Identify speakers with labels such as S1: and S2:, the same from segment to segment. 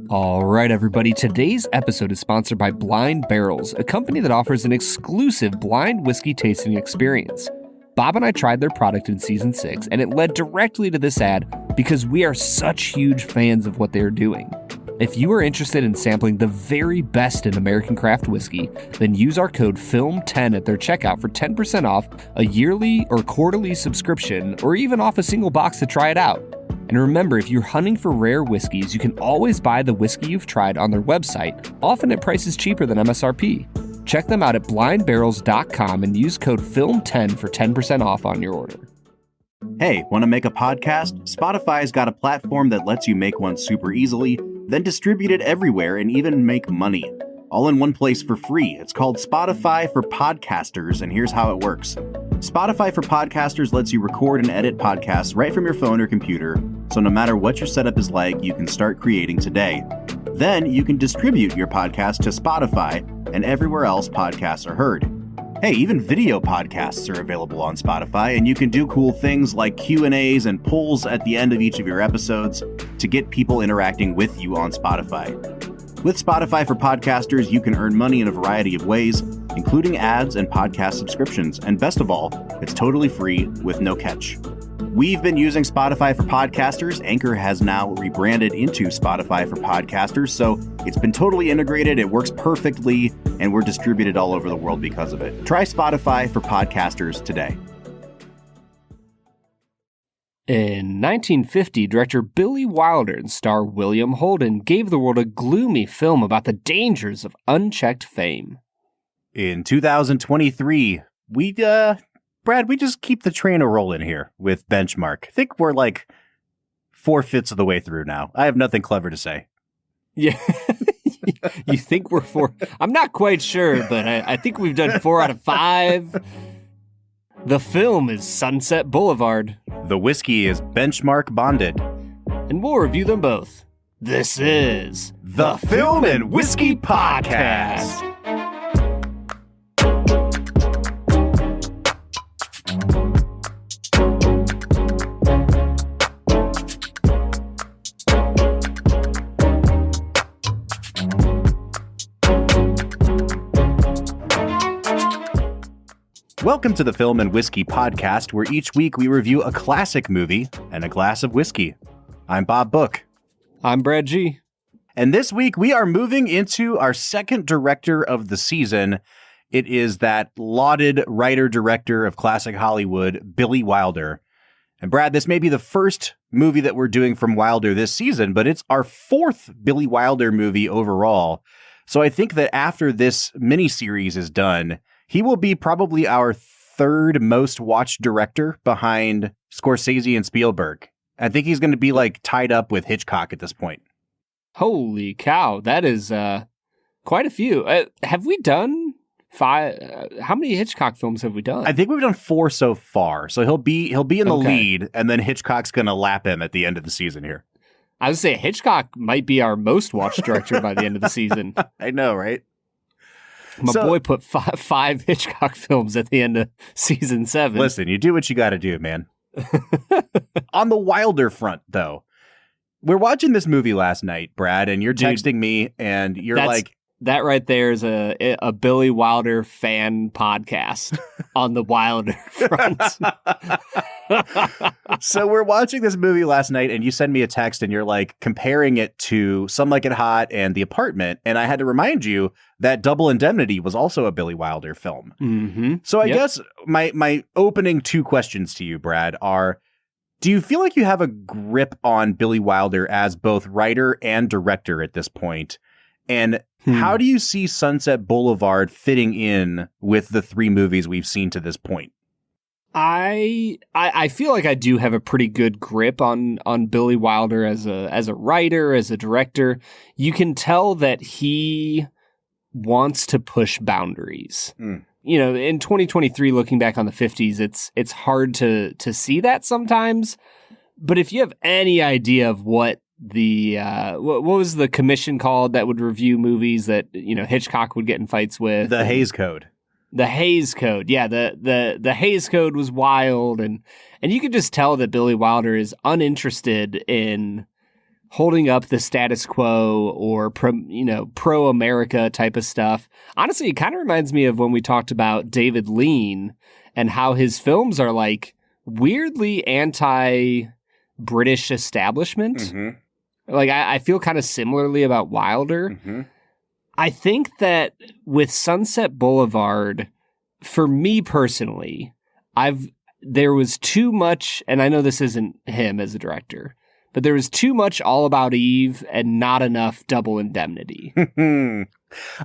S1: All right, everybody. Today's episode is sponsored by Blind Barrels, a company that offers an exclusive blind whiskey tasting experience. Bob and I tried their product in season 6, and it led directly to this ad because we are such huge fans of what they are doing. If you are interested in sampling the very best in American craft whiskey, then use our code FILM10 at their checkout for 10% off a yearly or quarterly subscription, or even off a single box to try it out. And remember, if you're hunting for rare whiskeys, you can always buy the whiskey you've tried on their website, often at prices cheaper than MSRP. Check them out at blindbarrels.com and use code FILM10 for 10% off on your order.
S2: Hey, want to make a podcast? Spotify's got a platform that lets you make one super easily, then distribute it everywhere and even make money. All in one place for free. It's called Spotify for Podcasters, and here's how it works. Spotify for Podcasters lets you record and edit podcasts right from your phone or computer, so no matter what your setup is like, you can start creating today. Then you can distribute your podcast to Spotify and everywhere else podcasts are heard. Hey, even video podcasts are available on Spotify, and you can do cool things like Q&As and polls at the end of each of your episodes to get people interacting with you on Spotify. With Spotify for Podcasters, you can earn money in a variety of ways, including ads and podcast subscriptions. And best of all, it's totally free with no catch. We've been using Spotify for Podcasters. Anchor has now rebranded into Spotify for Podcasters, so it's been totally integrated, it works perfectly, and we're distributed all over the world because of it. Try Spotify for Podcasters today.
S1: In 1950, director Billy Wilder and star William Holden gave the world a gloomy film about the dangers of unchecked fame.
S2: In 2023, Brad, we just keep the train a-rolling here with Benchmark. I think we're like 4/5 of the way through now. I have nothing clever to say.
S1: Yeah. You think we're 4? I'm not quite sure, but I think we've done 4 out of 5. The film is Sunset Boulevard.
S2: The whiskey is Benchmark Bonded.
S1: And we'll review them both. This is
S2: The Film and Whiskey Podcast. Welcome to the Film and Whiskey Podcast, where each week we review a classic movie and a glass of whiskey. I'm Bob Book.
S1: I'm Brad G.
S2: And this week we are moving into our second director of the season. It is that lauded writer-director of classic Hollywood, Billy Wilder. And Brad, this may be the first movie that we're doing from Wilder this season, but it's our 4th Billy Wilder movie overall. So I think that after this miniseries is done, he will be probably our 3rd most watched director behind Scorsese and Spielberg. I think he's going to be like tied up with Hitchcock at this point.
S1: Holy cow, that is quite a few. Have we done 5? How many Hitchcock films have we done?
S2: I think we've done 4 so far. So he'll be in the lead, and then Hitchcock's going to lap him at the end of the season here.
S1: I would say Hitchcock might be our most watched director by the end of the season.
S2: I know, right?
S1: My boy put 5 Hitchcock films at the end of season 7.
S2: Listen, you do what you got to do, man. On the Wilder front, though, we're watching this movie last night, Brad, and you're texting me, and you're like...
S1: That right there is a Billy Wilder fan podcast on the Wilder front.
S2: So we're watching this movie last night, and you send me a text, and you're like comparing it to Some Like It Hot and The Apartment, and I had to remind you that Double Indemnity was also a Billy Wilder film.
S1: Mm-hmm.
S2: So I guess my opening 2 questions to you, Brad, are: do you feel like you have a grip on Billy Wilder as both writer and director at this point? And how do you see Sunset Boulevard fitting in with the 3 movies we've seen to this point?
S1: I feel like I do have a pretty good grip on Billy Wilder as a writer, as a director. You can tell that he wants to push boundaries. You know, in 2023, looking back on the 50s, it's hard to see that sometimes. But if you have any idea of what the what was the commission called that would review movies that, you know, Hitchcock would get in fights with?
S2: The Hays Code.
S1: The Hays Code. Yeah, the Hays Code was wild, and you could just tell that Billy Wilder is uninterested in holding up the status quo or pro-America type of stuff. Honestly, it kind of reminds me of when we talked about David Lean and how his films are like weirdly anti-British establishment. Mm-hmm. Like I feel kind of similarly about Wilder. Mm-hmm. I think that with Sunset Boulevard, for me personally, there was too much, and I know this isn't him as a director, but there was too much All About Eve and not enough Double Indemnity.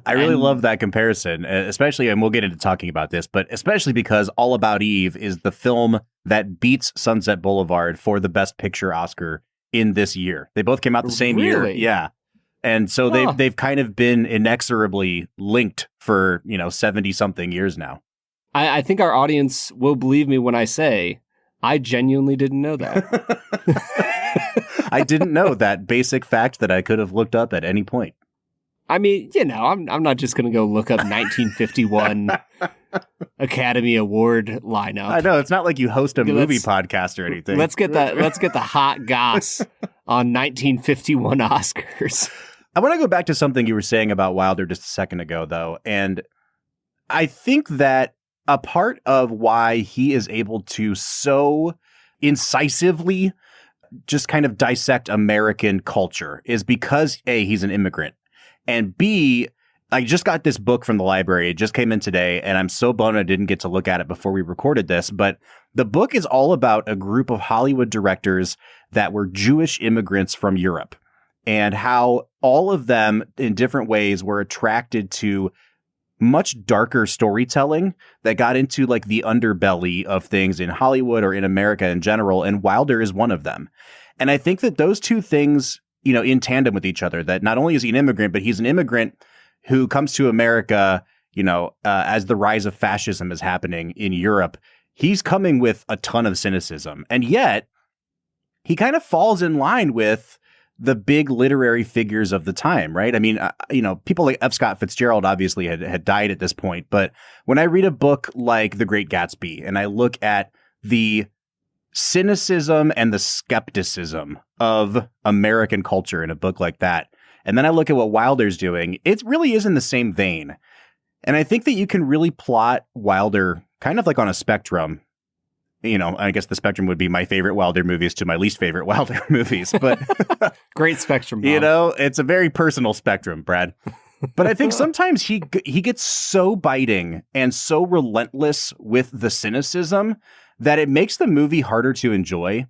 S2: I really love that comparison, especially, and we'll get into talking about this, but especially because All About Eve is the film that beats Sunset Boulevard for the Best Picture Oscar in this year. They both came out the same year. Yeah. And so they've kind of been inexorably linked for, 70-something years now.
S1: I think our audience will believe me when I say I genuinely didn't know that.
S2: I didn't know that basic fact that I could have looked up at any point.
S1: I mean, I'm not just going to go look up 1951 Academy Award lineup.
S2: I know, it's not like you host a movie podcast or anything.
S1: Let's get the hot goss on 1951 Oscars.
S2: I want to go back to something you were saying about Wilder just a second ago, though. And I think that a part of why he is able to so incisively just kind of dissect American culture is because, A, he's an immigrant, and B, I just got this book from the library. It just came in today, and I'm so bummed I didn't get to look at it before we recorded this. But the book is all about a group of Hollywood directors that were Jewish immigrants from Europe, and how all of them in different ways were attracted to much darker storytelling that got into like the underbelly of things in Hollywood or in America in general. And Wilder is one of them. And I think that those two things, in tandem with each other, that not only is he an immigrant, but he's an immigrant who comes to America, as the rise of fascism is happening in Europe. He's coming with a ton of cynicism. And yet he kind of falls in line with the big literary figures of the time, right? I mean, people like F. Scott Fitzgerald obviously had died at this point. But when I read a book like The Great Gatsby and I look at the cynicism and the skepticism of American culture in a book like that, and then I look at what Wilder's doing, it really is in the same vein. And I think that you can really plot Wilder kind of like on a spectrum. I guess the spectrum would be my favorite Wilder movies to my least favorite Wilder movies, but
S1: great spectrum, Bob.
S2: It's a very personal spectrum, Brad. But I think sometimes he gets so biting and so relentless with the cynicism that it makes the movie harder to enjoy.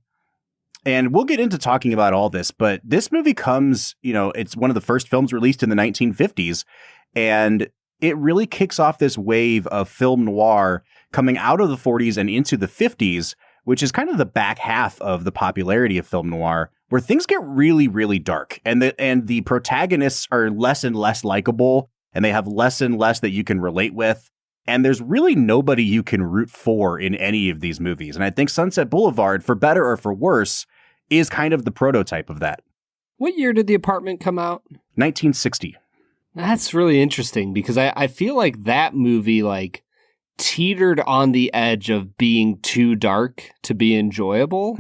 S2: And we'll get into talking about all this, but this movie comes, it's one of the first films released in the 1950s, and it really kicks off this wave of film noir coming out of the 40s and into the 50s, which is kind of the back half of the popularity of film noir, where things get really, really dark, and the protagonists are less and less likable, and they have less and less that you can relate with. And there's really nobody you can root for in any of these movies. And I think Sunset Boulevard, for better or for worse, is kind of the prototype of that.
S1: What year did The Apartment come out?
S2: 1960.
S1: That's really interesting because I feel like that movie teetered on the edge of being too dark to be enjoyable.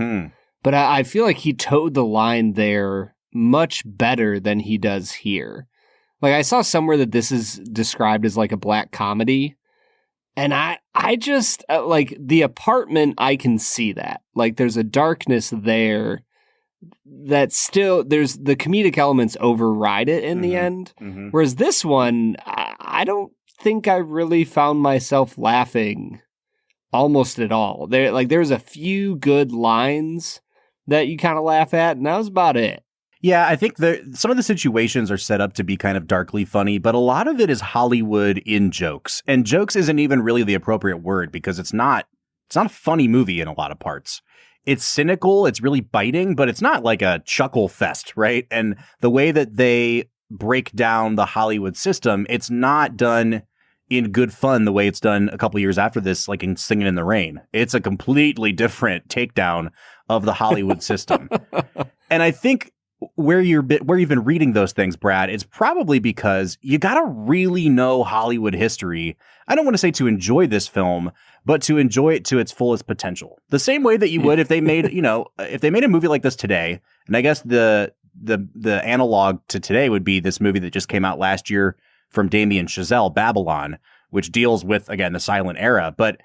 S1: But I feel like he towed the line there much better than he does here. Like I saw somewhere that this is described as like a black comedy. And I just The Apartment, I can see that. Like there's a darkness there that still there's the comedic elements override it in the end. Mm-hmm. Whereas this one, I don't think I really found myself laughing almost at all. There's a few good lines that you kind of laugh at, and that was about it.
S2: Yeah, I think some of the situations are set up to be kind of darkly funny, but a lot of it is Hollywood in jokes. And jokes isn't even really the appropriate word because it's not a funny movie in a lot of parts. It's cynical, it's really biting, but it's not like a chuckle fest, right? And the way that they break down the Hollywood system, it's not done in good fun the way it's done a couple years after this, like in Singing in the Rain. It's a completely different takedown of the Hollywood system. And I think where you've been reading those things, Brad, it's probably because you got to really know Hollywood history. I don't want to say to enjoy this film, but to enjoy it to its fullest potential. The same way that you would if they made, if they made a movie like this today. And I guess the the analog to today would be this movie that just came out last year from Damien Chazelle, Babylon, which deals with, again, the silent era. But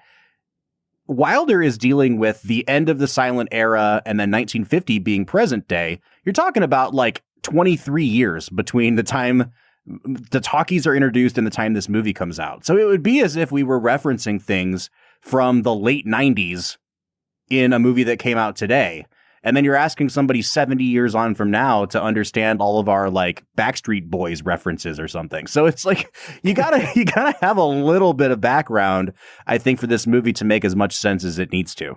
S2: Wilder is dealing with the end of the silent era and then 1950 being present day. You're talking about like 23 years between the time the talkies are introduced and the time this movie comes out. So it would be as if we were referencing things from the late 90s in a movie that came out today. And then you're asking somebody 70 years on from now to understand all of our like Backstreet Boys references or something. So it's like you gotta have a little bit of background, I think, for this movie to make as much sense as it needs to.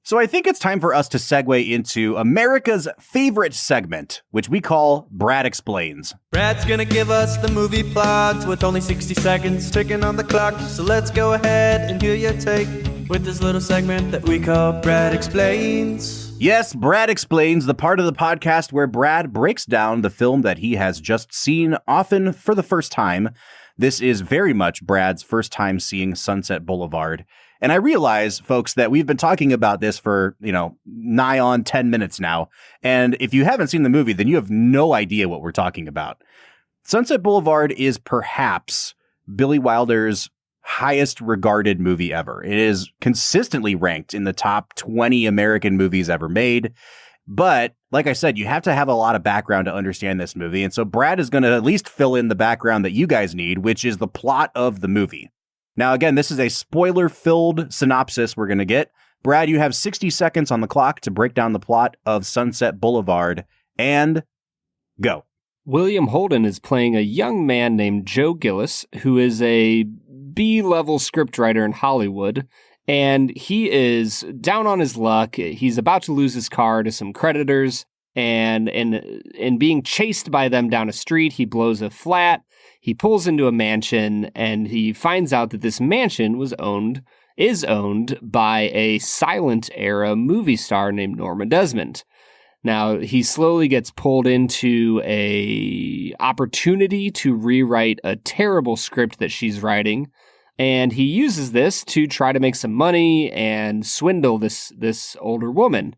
S2: So I think it's time for us to segue into America's favorite segment, which we call Brad Explains.
S3: Brad's gonna give us the movie plot with only 60 seconds ticking on the clock. So let's go ahead and hear your take with this little segment that we call Brad Explains.
S2: Yes, Brad Explains, the part of the podcast where Brad breaks down the film that he has just seen, often for the first time. This is very much Brad's first time seeing Sunset Boulevard. And I realize, folks, that we've been talking about this for, nigh on 10 minutes now. And if you haven't seen the movie, then you have no idea what we're talking about. Sunset Boulevard is perhaps Billy Wilder's highest regarded movie ever. It is consistently ranked in the top 20 American movies ever made. But like I said, you have to have a lot of background to understand this movie. And so Brad is going to at least fill in the background that you guys need, which is the plot of the movie. Now, again, this is a spoiler-filled synopsis we're going to get. Brad, you have 60 seconds on the clock to break down the plot of Sunset Boulevard, and go.
S1: William Holden is playing a young man named Joe Gillis, who is a B-level scriptwriter in Hollywood, and he is down on his luck. He's about to lose his car to some creditors, and in being chased by them down a street, he blows a flat. He pulls into a mansion, and he finds out that this mansion is owned by a silent era movie star named Norma Desmond. Now, he slowly gets pulled into a opportunity to rewrite a terrible script that she's writing, and he uses this to try to make some money and swindle this older woman.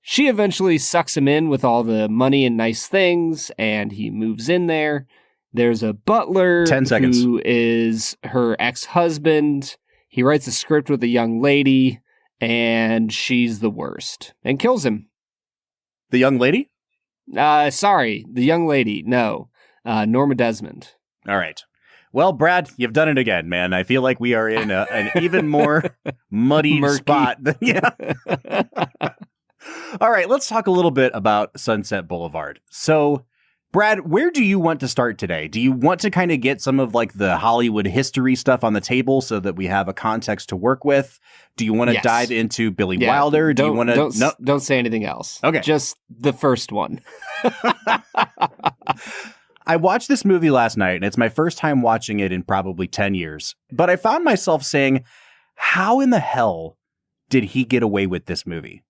S1: She eventually sucks him in with all the money and nice things, and he moves in there. There's a butler
S2: 10 seconds.
S1: Who is her ex-husband. He writes a script with a young lady, and she's the worst, and kills him.
S2: The young lady?
S1: Sorry, the young lady. No, Norma Desmond.
S2: All right. Well, Brad, you've done it again, man. I feel like we are in an even more muddied spot. Yeah. All right, let's talk a little bit about Sunset Boulevard. So, Brad, where do you want to start today? Do you want to kind of get some of like the Hollywood history stuff on the table so that we have a context to work with? Do you want to dive into Billy Wilder? Do you want to
S1: don't say anything else?
S2: Okay,
S1: just the first one.
S2: I watched this movie last night, and it's my first time watching it in probably 10 years. But I found myself saying, how in the hell did he get away with this movie?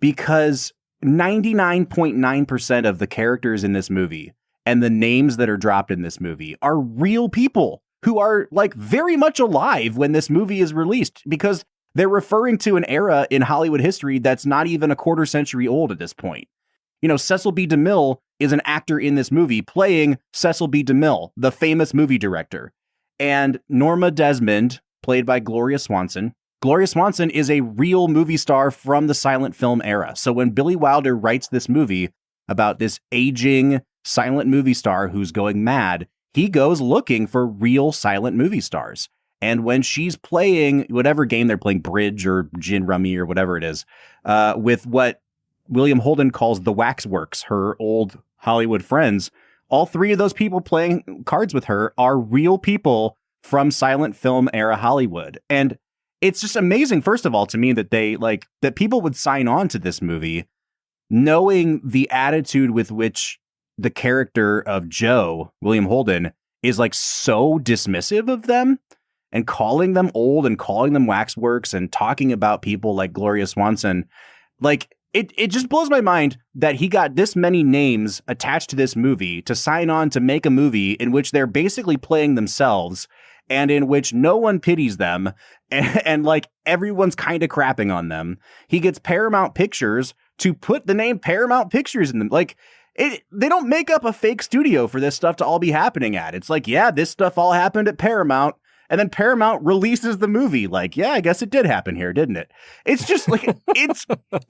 S2: Because 99.9% of the characters in this movie and the names that are dropped in this movie are real people who are like very much alive when this movie is released, because they're referring to an era in Hollywood history that's not even a quarter century old at this point. Cecil B. DeMille is an actor in this movie playing Cecil B. DeMille, the famous movie director. And Norma Desmond, played by Gloria Swanson. Gloria Swanson is a real movie star from the silent film era. So when Billy Wilder writes this movie about this aging silent movie star who's going mad, he goes looking for real silent movie stars. And when she's playing whatever game they're playing, bridge or gin rummy or whatever it is, with what William Holden calls the Waxworks, her old Hollywood friends, all three of those people playing cards with her are real people from silent film era Hollywood. And it's just amazing, first of all, to me that that people would sign on to this movie knowing the attitude with which the character of Joe, William Holden, is like so dismissive of them and calling them old and calling them waxworks and talking about people like Gloria Swanson. Like, it just blows my mind that he got this many names attached to this movie to sign on to make a movie in which they're basically playing themselves and in which no one pities them and like everyone's kind of crapping on them. He gets Paramount Pictures to put the name Paramount Pictures in them. Like, they don't make up a fake studio for this stuff to all be happening at. It's like, yeah, this stuff all happened at Paramount, and then Paramount releases the movie. Like, yeah, I guess it did happen here, didn't it? It's just like,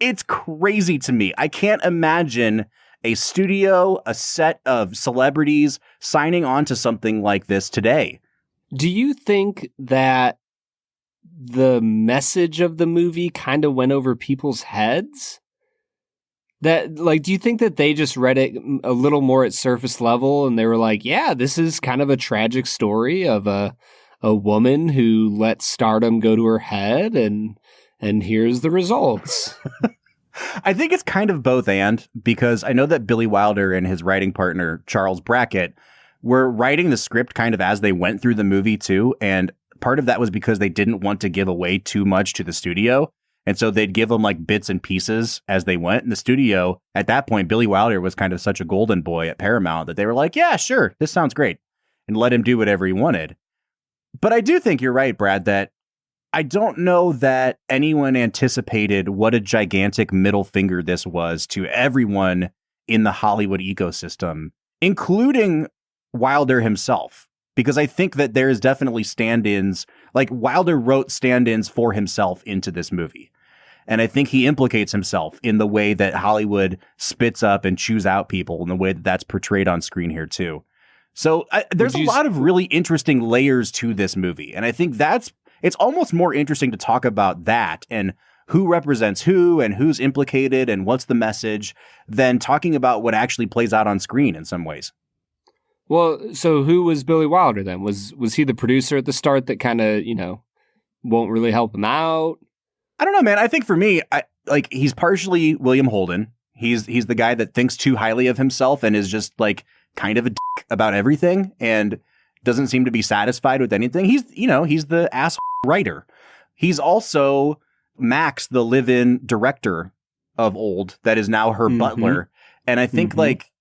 S2: it's crazy to me. I can't imagine a studio, a set of celebrities signing on to something like this today.
S1: Do you think that the message of the movie kind of went over people's heads? That, like, do you think that they just read it a little more at surface level and they were like, yeah, this is kind of a tragic story of a woman who let stardom go to her head, and here's the results?
S2: I think it's kind of both and, because I know that Billy Wilder and his writing partner, Charles Brackett, were writing the script kind of as they went through the movie too. And part of that was because they didn't want to give away too much to the studio. And so they'd give them like bits and pieces as they went. In the studio, at that point, Billy Wilder was kind of such a golden boy at Paramount that they were like, yeah, sure, this sounds great, and let him do whatever he wanted. But I do think you're right, Brad, that I don't know that anyone anticipated what a gigantic middle finger this was to everyone in the Hollywood ecosystem, including Wilder himself. Because I think that there is definitely stand-ins, like Wilder wrote stand-ins for himself into this movie. And I think he implicates himself in the way that Hollywood spits up and chews out people, and the way that that's portrayed on screen here too. So there's a lot of really interesting layers to this movie. And I think it's almost more interesting to talk about that and who represents who and who's implicated and what's the message than talking about what actually plays out on screen in some ways.
S1: Well, so who was Billy Wilder then? Was he the producer at the start that kind of, won't really help him out?
S2: I don't know, man. I think for me, he's partially William Holden. He's the guy that thinks too highly of himself and is just like kind of a dick about everything and doesn't seem to be satisfied with anything. He's the asshole writer. He's also Max, the live-in director of old that is now her butler. And I think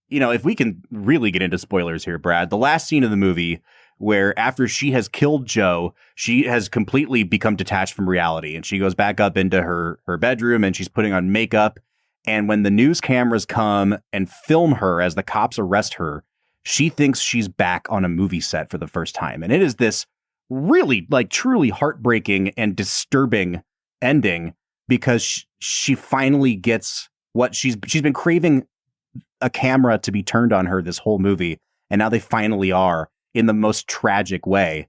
S2: if we can really get into spoilers here, Brad, the last scene of the movie where after she has killed Joe, she has completely become detached from reality, and she goes back up into her bedroom and she's putting on makeup. And when the news cameras come and film her as the cops arrest her, she thinks she's back on a movie set for the first time. And it is this really truly heartbreaking and disturbing ending, because she finally gets what she's been craving, a camera to be turned on her this whole movie. And now they finally are, in the most tragic way.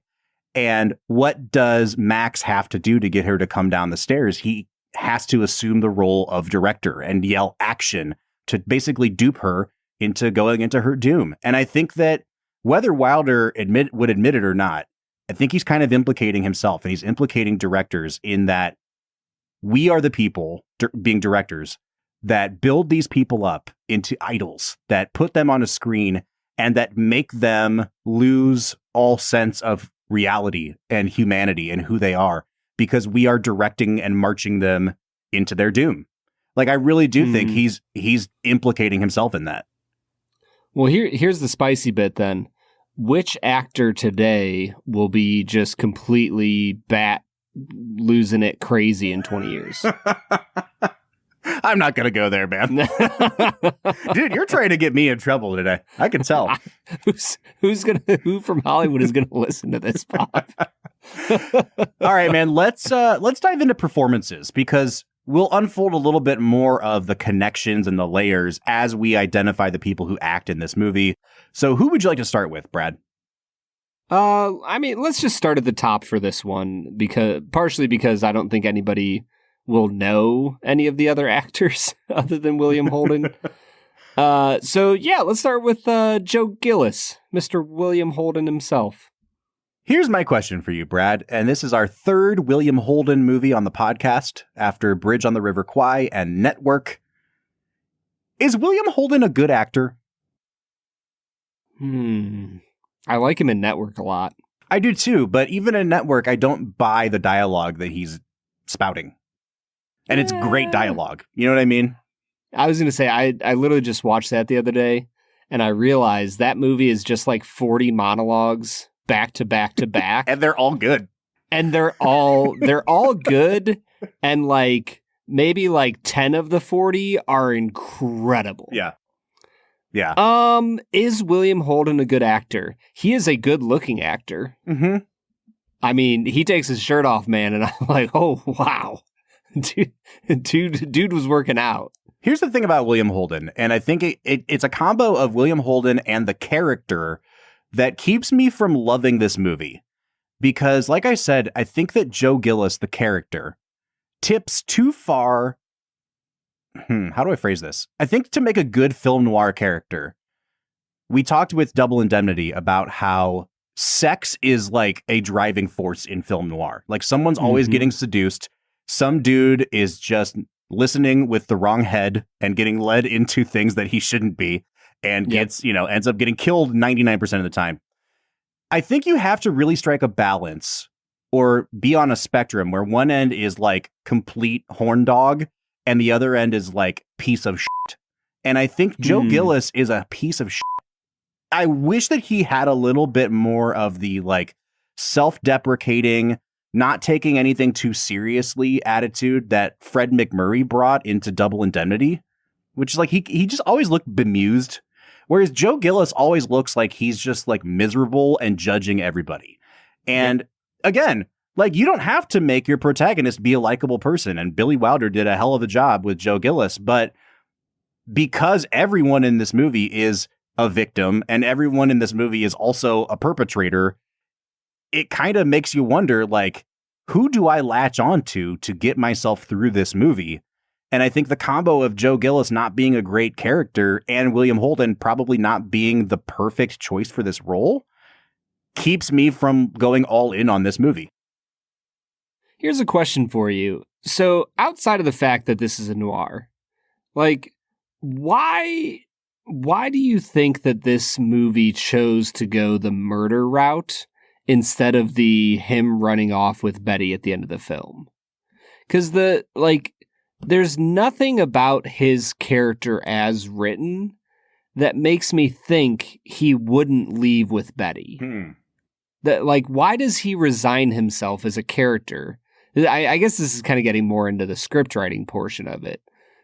S2: And what does Max have to do to get her to come down the stairs? He has to assume the role of director and yell action to basically dupe her into going into her doom. And I think that whether Wilder would admit it or not, I think he's kind of implicating himself, and he's implicating directors in that we are the people being directors that build these people up into idols, that put them on a screen and that make them lose all sense of reality and humanity and who they are, because we are directing and marching them into their doom. Like, I really do think he's implicating himself in that.
S1: Well, here's the spicy bit then. Which actor today will be just completely losing it crazy in 20 years?
S2: I'm not going to go there, man. Dude, you're trying to get me in trouble today. I can tell.
S1: Who from Hollywood is going to listen to this pod?
S2: All right, man, let's dive into performances, because we'll unfold a little bit more of the connections and the layers as we identify the people who act in this movie. So who would you like to start with, Brad?
S1: Let's just start at the top for this one, partially because I don't think anybody will know any of the other actors other than William Holden. Let's start with Joe Gillis, Mr. William Holden himself.
S2: Here's my question for you, Brad, and this is our third William Holden movie on the podcast after Bridge on the River Kwai and Network. Is William Holden a good actor?
S1: I like him in Network a lot.
S2: I do too, but even in Network, I don't buy the dialogue that he's spouting. And it's great dialogue. You know what I mean?
S1: I was going to say, I literally just watched that the other day, and I realized that movie is just like 40 monologues back to back to back.
S2: And they're all good.
S1: And they're all good. And like, maybe like 10 of the 40 are incredible.
S2: Yeah. Yeah.
S1: Is William Holden a good actor? He is a good-looking actor.
S2: Mm-hmm.
S1: I mean, he takes his shirt off, man, and I'm like, oh, wow. Dude was working out.
S2: Here's the thing about William Holden, and I think it's a combo of William Holden and the character that keeps me from loving this movie. Because, like I said, I think that Joe Gillis, the character, tips too far. How do I phrase this? I think to make a good film noir character, we talked with Double Indemnity about how sex is like a driving force in film noir. Like someone's always getting seduced. Some dude is just listening with the wrong head and getting led into things that he shouldn't be and gets, ends up getting killed 99% of the time. I think you have to really strike a balance or be on a spectrum where one end is like complete horn dog and the other end is like piece of shit. And I think Joe Gillis is a piece of shit. I wish that he had a little bit more of the like self-deprecating, not taking anything too seriously attitude that Fred McMurray brought into Double Indemnity, which is like he just always looked bemused. Whereas Joe Gillis always looks like he's just like miserable and judging everybody. And again, like you don't have to make your protagonist be a likable person. And Billy Wilder did a hell of a job with Joe Gillis. But because everyone in this movie is a victim and everyone in this movie is also a perpetrator, it kind of makes you wonder, like, who do I latch on to get myself through this movie? And I think the combo of Joe Gillis not being a great character and William Holden probably not being the perfect choice for this role keeps me from going all in on this movie.
S1: Here's a question for you. So outside of the fact that this is a noir, like, why do you think that this movie chose to go the murder route instead of the him running off with Betty at the end of the film? Because there's nothing about his character as written that makes me think he wouldn't leave with Betty. That, like, why does he resign himself as a character? I guess this is kind of getting more into the script writing portion of it.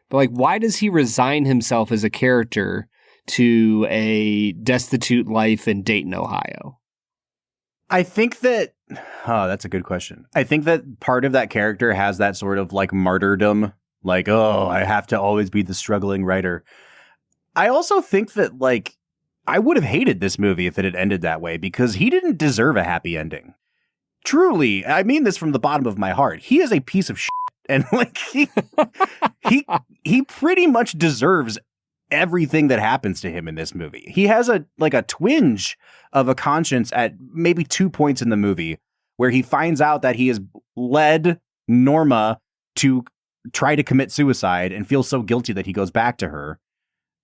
S1: But, like, why does he resign himself as a character to a destitute life in Dayton, Ohio?
S2: I think that, that's a good question. I think that part of that character has that sort of like martyrdom, like, oh, I have to always be the struggling writer. I also think that, like, I would have hated this movie if it had ended that way because he didn't deserve a happy ending. Truly, I mean this from the bottom of my heart. He is a piece of shit. And like he pretty much deserves everything that happens to him in this movie. He has a twinge of a conscience at maybe 2 points in the movie where he finds out that he has led Norma to try to commit suicide and feels so guilty that he goes back to her.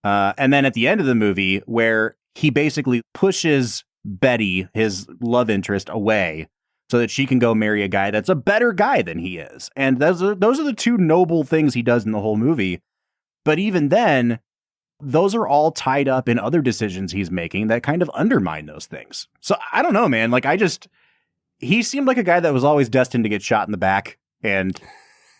S2: And then at the end of the movie where he basically pushes Betty, his love interest, away so that she can go marry a guy that's a better guy than he is. And those are the two noble things he does in the whole movie. But even then, those are all tied up in other decisions he's making that kind of undermine those things. So I don't know, man. Like, he seemed like a guy that was always destined to get shot in the back. And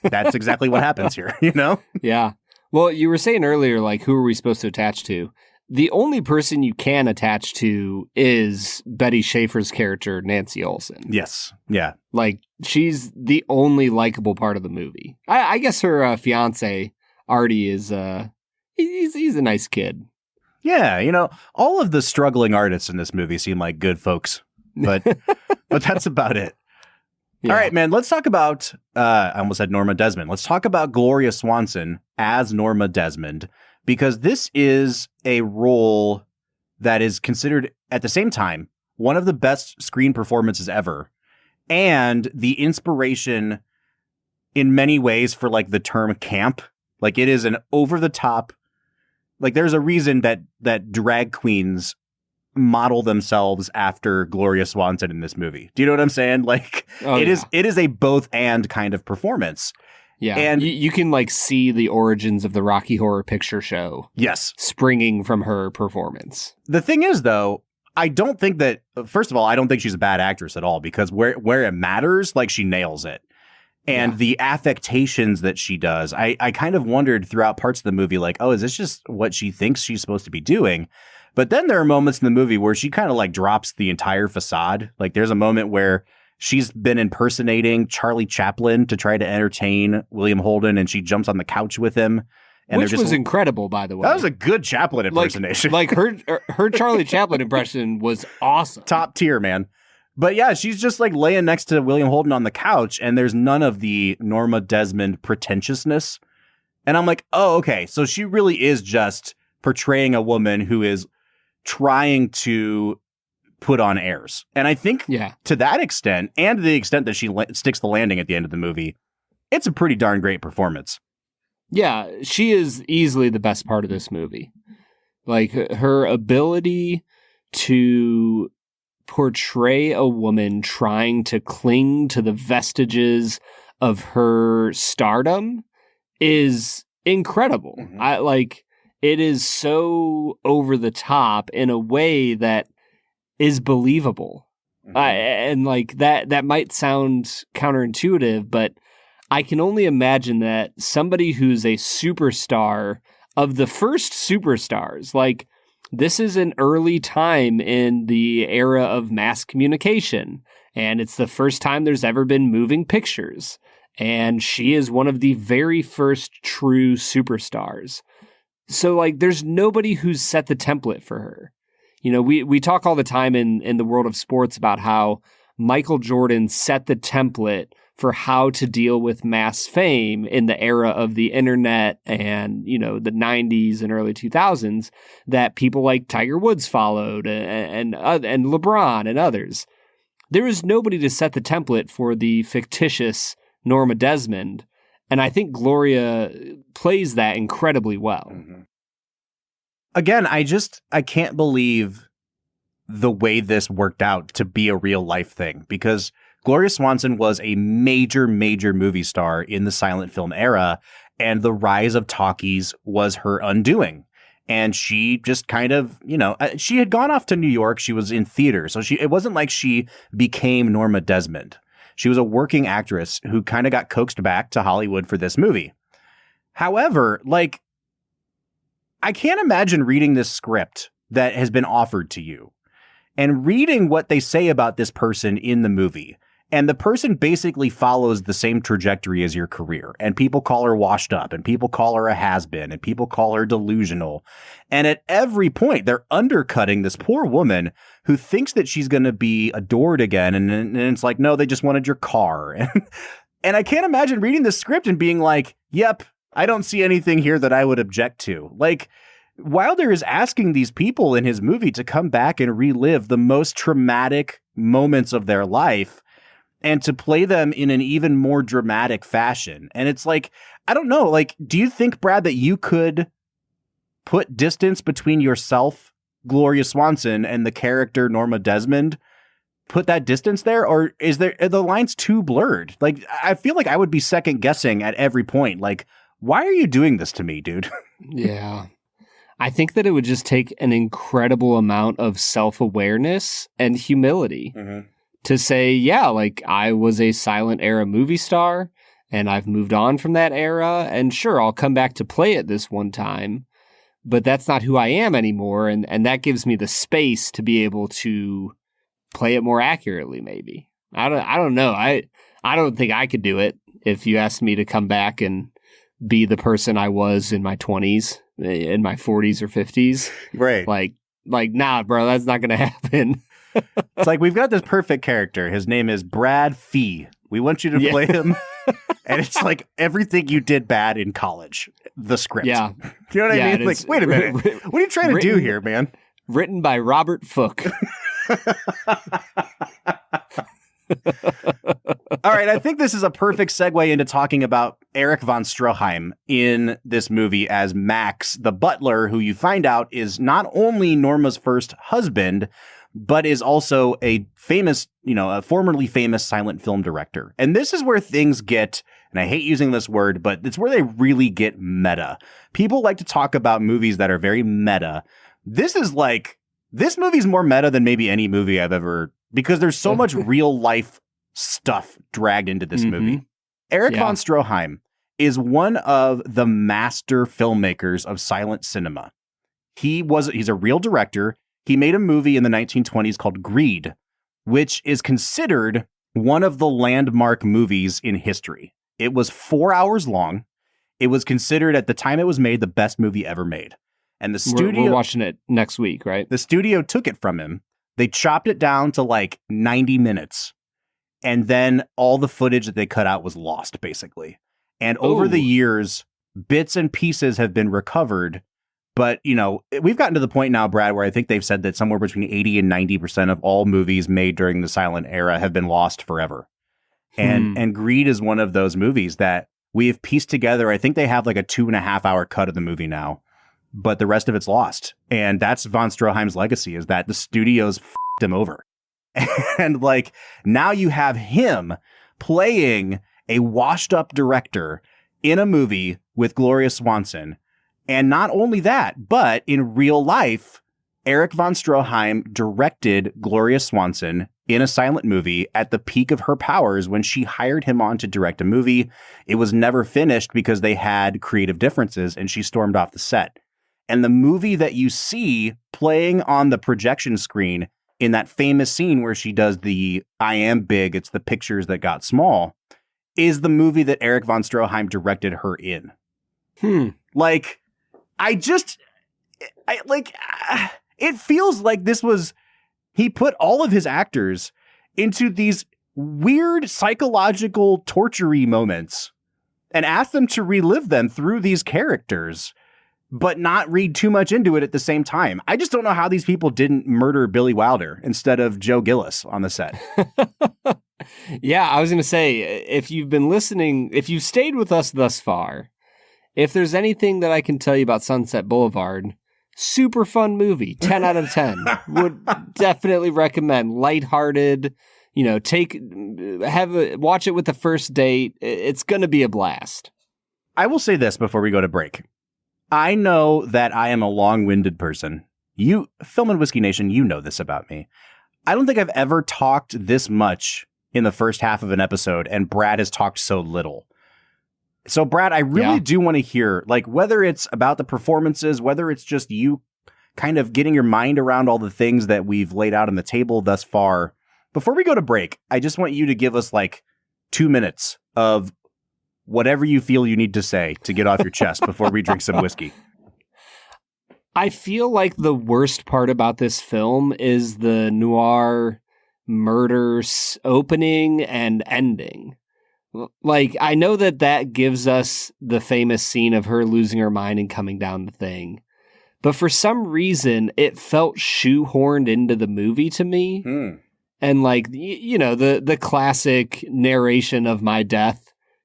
S2: that's exactly what happens here, you know?
S1: Yeah. Well, you were saying earlier, like, who are we supposed to attach to? The only person you can attach to is Betty Schaefer's character, Nancy Olson.
S2: Yes. Yeah.
S1: Like, she's the only likable part of the movie. I guess her fiance, Artie, is, he's a nice kid.
S2: Yeah. You know, all of the struggling artists in this movie seem like good folks, but that's about it. Yeah. All right, man, let's talk about, I almost said Norma Desmond. Let's talk about Gloria Swanson as Norma Desmond, because this is a role that is considered at the same time one of the best screen performances ever and the inspiration in many ways for like the term camp. Like, it is an over the top, like, there's a reason that drag queens model themselves after Gloria Swanson in this movie. Do you know what I'm saying? Like, it is a both and kind of performance.
S1: Yeah,
S2: and
S1: you can like see the origins of the Rocky Horror Picture Show.
S2: Yes,
S1: springing from her performance.
S2: The thing is, though, I don't think that. First of all, I don't think she's a bad actress at all, because where it matters, like, she nails it. And the affectations that she does, I kind of wondered throughout parts of the movie, like, oh, is this just what she thinks she's supposed to be doing? But then there are moments in the movie where she kind of like drops the entire facade. Like there's a moment where she's been impersonating Charlie Chaplin to try to entertain William Holden, and she jumps on the couch with him. And
S1: which was incredible, by the way.
S2: That was a good Chaplin impersonation.
S1: Like her Charlie Chaplin impression was awesome.
S2: Top tier, man. But yeah, she's just like laying next to William Holden on the couch, and there's none of the Norma Desmond pretentiousness. And I'm like, oh, okay. So she really is just portraying a woman who is trying to put on airs. And I think to that extent, and the extent that she sticks the landing at the end of the movie, it's a pretty darn great performance.
S1: Yeah, she is easily the best part of this movie. Like her ability to portray a woman trying to cling to the vestiges of her stardom is incredible. It is so over the top in a way that is believable. And like that might sound counterintuitive, but I can only imagine that somebody who's a superstar of the first superstars, like this is an early time in the era of mass communication, and it's the first time there's ever been moving pictures. And she is one of the very first true superstars. So like there's nobody who's set the template for her. You know, we talk all the time in the world of sports about how Michael Jordan set the template for how to deal with mass fame in the era of the internet and, you know, the 90s and early 2000s that people like Tiger Woods followed and LeBron and others. There is nobody to set the template for the fictitious Norma Desmond. And I think Gloria plays that incredibly well.
S2: Again, I can't believe the way this worked out to be a real life thing, because Gloria Swanson was a major, major movie star in the silent film era, and the rise of talkies was her undoing. And she just kind of, you know, she had gone off to New York. She was in theater. So it wasn't like she became Norma Desmond. She was a working actress who kind of got coaxed back to Hollywood for this movie. However, like, I can't imagine reading this script that has been offered to you and reading what they say about this person in the movie. And the person basically follows the same trajectory as your career. And people call her washed up, and people call her a has-been, and people call her delusional. And at every point, they're undercutting this poor woman who thinks that she's going to be adored again. And it's like, no, they just wanted your car. And I can't imagine reading the script and being like, yep, I don't see anything here that I would object to. Like, Wilder is asking these people in his movie to come back and relive the most traumatic moments of their life, and to play them in an even more dramatic fashion. And it's like, I don't know, like, do you think, Brad, that you could put distance between yourself, Gloria Swanson, and the character Norma Desmond? Put that distance there? Or are the lines too blurred? Like, I feel like I would be second guessing at every point. Like, why are you doing this to me, dude?
S1: Yeah. I think that it would just take an incredible amount of self-awareness and humility. To say, yeah, like I was a silent era movie star and I've moved on from that era, and sure, I'll come back to play it this one time, but that's not who I am anymore. And that gives me the space to be able to play it more accurately. Maybe. I don't know. I don't think I could do it if you asked me to come back and be the person I was in my 20s, in my 40s or 50s.
S2: Right.
S1: Like, nah, bro, that's not going to happen.
S2: It's like, we've got this perfect character. His name is Brad Fee. We want you to play him. And it's like everything you did bad in college, the script.
S1: Yeah.
S2: You know what I mean? Like, wait a minute. What are you trying to do here, man?
S1: Written by Robert Fooke.
S2: All right, I think this is a perfect segue into talking about Erich von Stroheim in this movie as Max, the butler, who you find out is not only Norma's first husband, but is also a famous, a formerly famous silent film director. And this is where things get, and I hate using this word, but it's where they really get meta. People like to talk about movies that are very meta. This movie's more meta than maybe any movie I've ever, because there's so much real life stuff dragged into this movie. Erich von Stroheim is one of the master filmmakers of silent cinema. He's a real director. He made a movie in the 1920s called Greed, which is considered one of the landmark movies in history. It was 4 hours long. It was considered at the time it was made the best movie ever made. And the studio...
S1: We're watching it next week, right?
S2: The studio took it from him. They chopped it down to like 90 minutes. And then all the footage that they cut out was lost, basically. And over the years, bits and pieces have been recovered. But, you know, we've gotten to the point now, Brad, where I think they've said that somewhere between 80 and 90% of all movies made during the silent era have been lost forever. And Greed is one of those movies that we have pieced together. I think they have like a 2.5 hour cut of the movie now, but the rest of it's lost. And that's von Stroheim's legacy, is that the studios f***ed him over. And like, now you have him playing a washed up director in a movie with Gloria Swanson. And not only that, but in real life, Erich von Stroheim directed Gloria Swanson in a silent movie at the peak of her powers when she hired him on to direct a movie. It was never finished because they had creative differences and she stormed off the set. And the movie that you see playing on the projection screen in that famous scene where she does the I am big, it's the pictures that got small, is the movie that Erich von Stroheim directed her in. Like, it feels like this was, he put all of his actors into these weird psychological torture-y moments and asked them to relive them through these characters, but not read too much into it at the same time. I just don't know how these people didn't murder Billy Wilder instead of Joe Gillis on the set.
S1: Yeah, I was going to say, if you've been listening, if you've stayed with us thus far, if there's anything that I can tell you about Sunset Boulevard, super fun movie, 10 out of 10. Would definitely recommend. Lighthearted, you know, watch it with the first date. It's going to be a blast.
S2: I will say this before we go to break. I know that I am a long-winded person. You, Film and Whiskey Nation, you know this about me. I don't think I've ever talked this much in the first half of an episode, and Brad has talked so little. So, Brad, I really do want to hear, like, whether it's about the performances, whether it's just you kind of getting your mind around all the things that we've laid out on the table thus far. Before we go to break, I just want you to give us, like, 2 minutes of whatever you feel you need to say to get off your chest before we drink some whiskey.
S1: I feel like the worst part about this film is the noir murder opening and ending. Like, I know that gives us the famous scene of her losing her mind and coming down the thing. But for some reason, it felt shoehorned into the movie to me. And like, you know, the classic narration of my death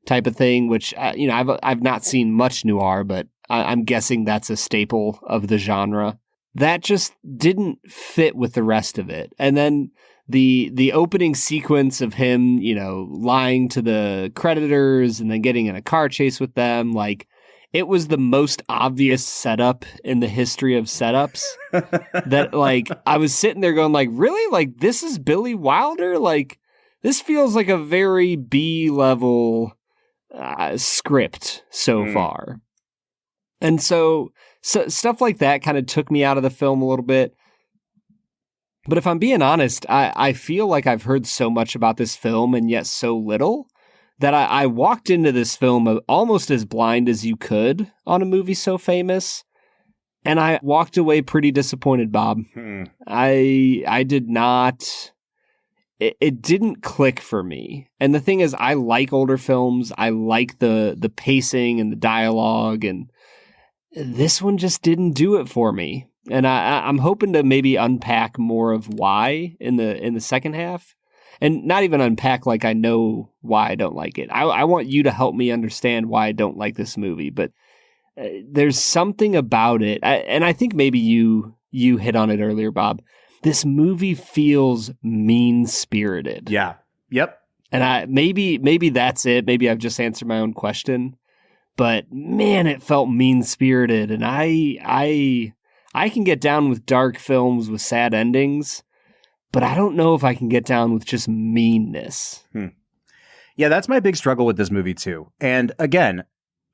S1: type of thing, which, you know, I've not seen much noir, but I'm guessing that's a staple of the genre. That just didn't fit with the rest of it. And then the opening sequence of him, you know, lying to the creditors and then getting in a car chase with them, like, it was the most obvious setup in the history of setups that, like, I was sitting there going, like, really? Like, this is Billy Wilder? Like, this feels like a very B-level script so far. And so stuff like that kind of took me out of the film a little bit. But if I'm being honest, I feel like I've heard so much about this film and yet so little that I walked into this film almost as blind as you could on a movie so famous. And I walked away pretty disappointed, Bob. I did not... It didn't click for me. And the thing is, I like older films. I like the pacing and the dialogue, and this one just didn't do it for me. And I'm hoping to maybe unpack more of why in the second half, and not even unpack like I know why I don't like it. I want you to help me understand why I don't like this movie. But there's something about it, and I think maybe you hit on it earlier, Bob. This movie feels mean-spirited.
S2: Yeah. Yep.
S1: And maybe that's it. Maybe I've just answered my own question. But man, it felt mean-spirited, and I can get down with dark films with sad endings, but I don't know if I can get down with just meanness.
S2: Yeah, that's my big struggle with this movie too. And again,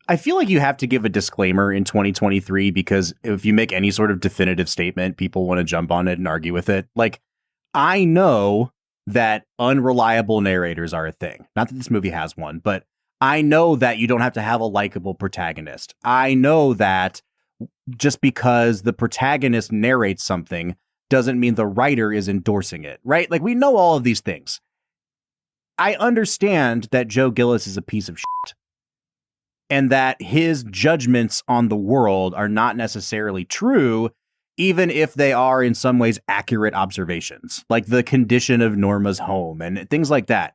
S2: I feel like you have to give a disclaimer in 2023 because if you make any sort of definitive statement, people want to jump on it and argue with it. Like, I know that unreliable narrators are a thing. Not that this movie has one, but I know that you don't have to have a likable protagonist. I know that just because the protagonist narrates something doesn't mean the writer is endorsing it, right? Like, we know all of these things. I understand that Joe Gillis is a piece of shit and that his judgments on the world are not necessarily true, even if they are in some ways accurate observations, like the condition of Norma's home and things like that.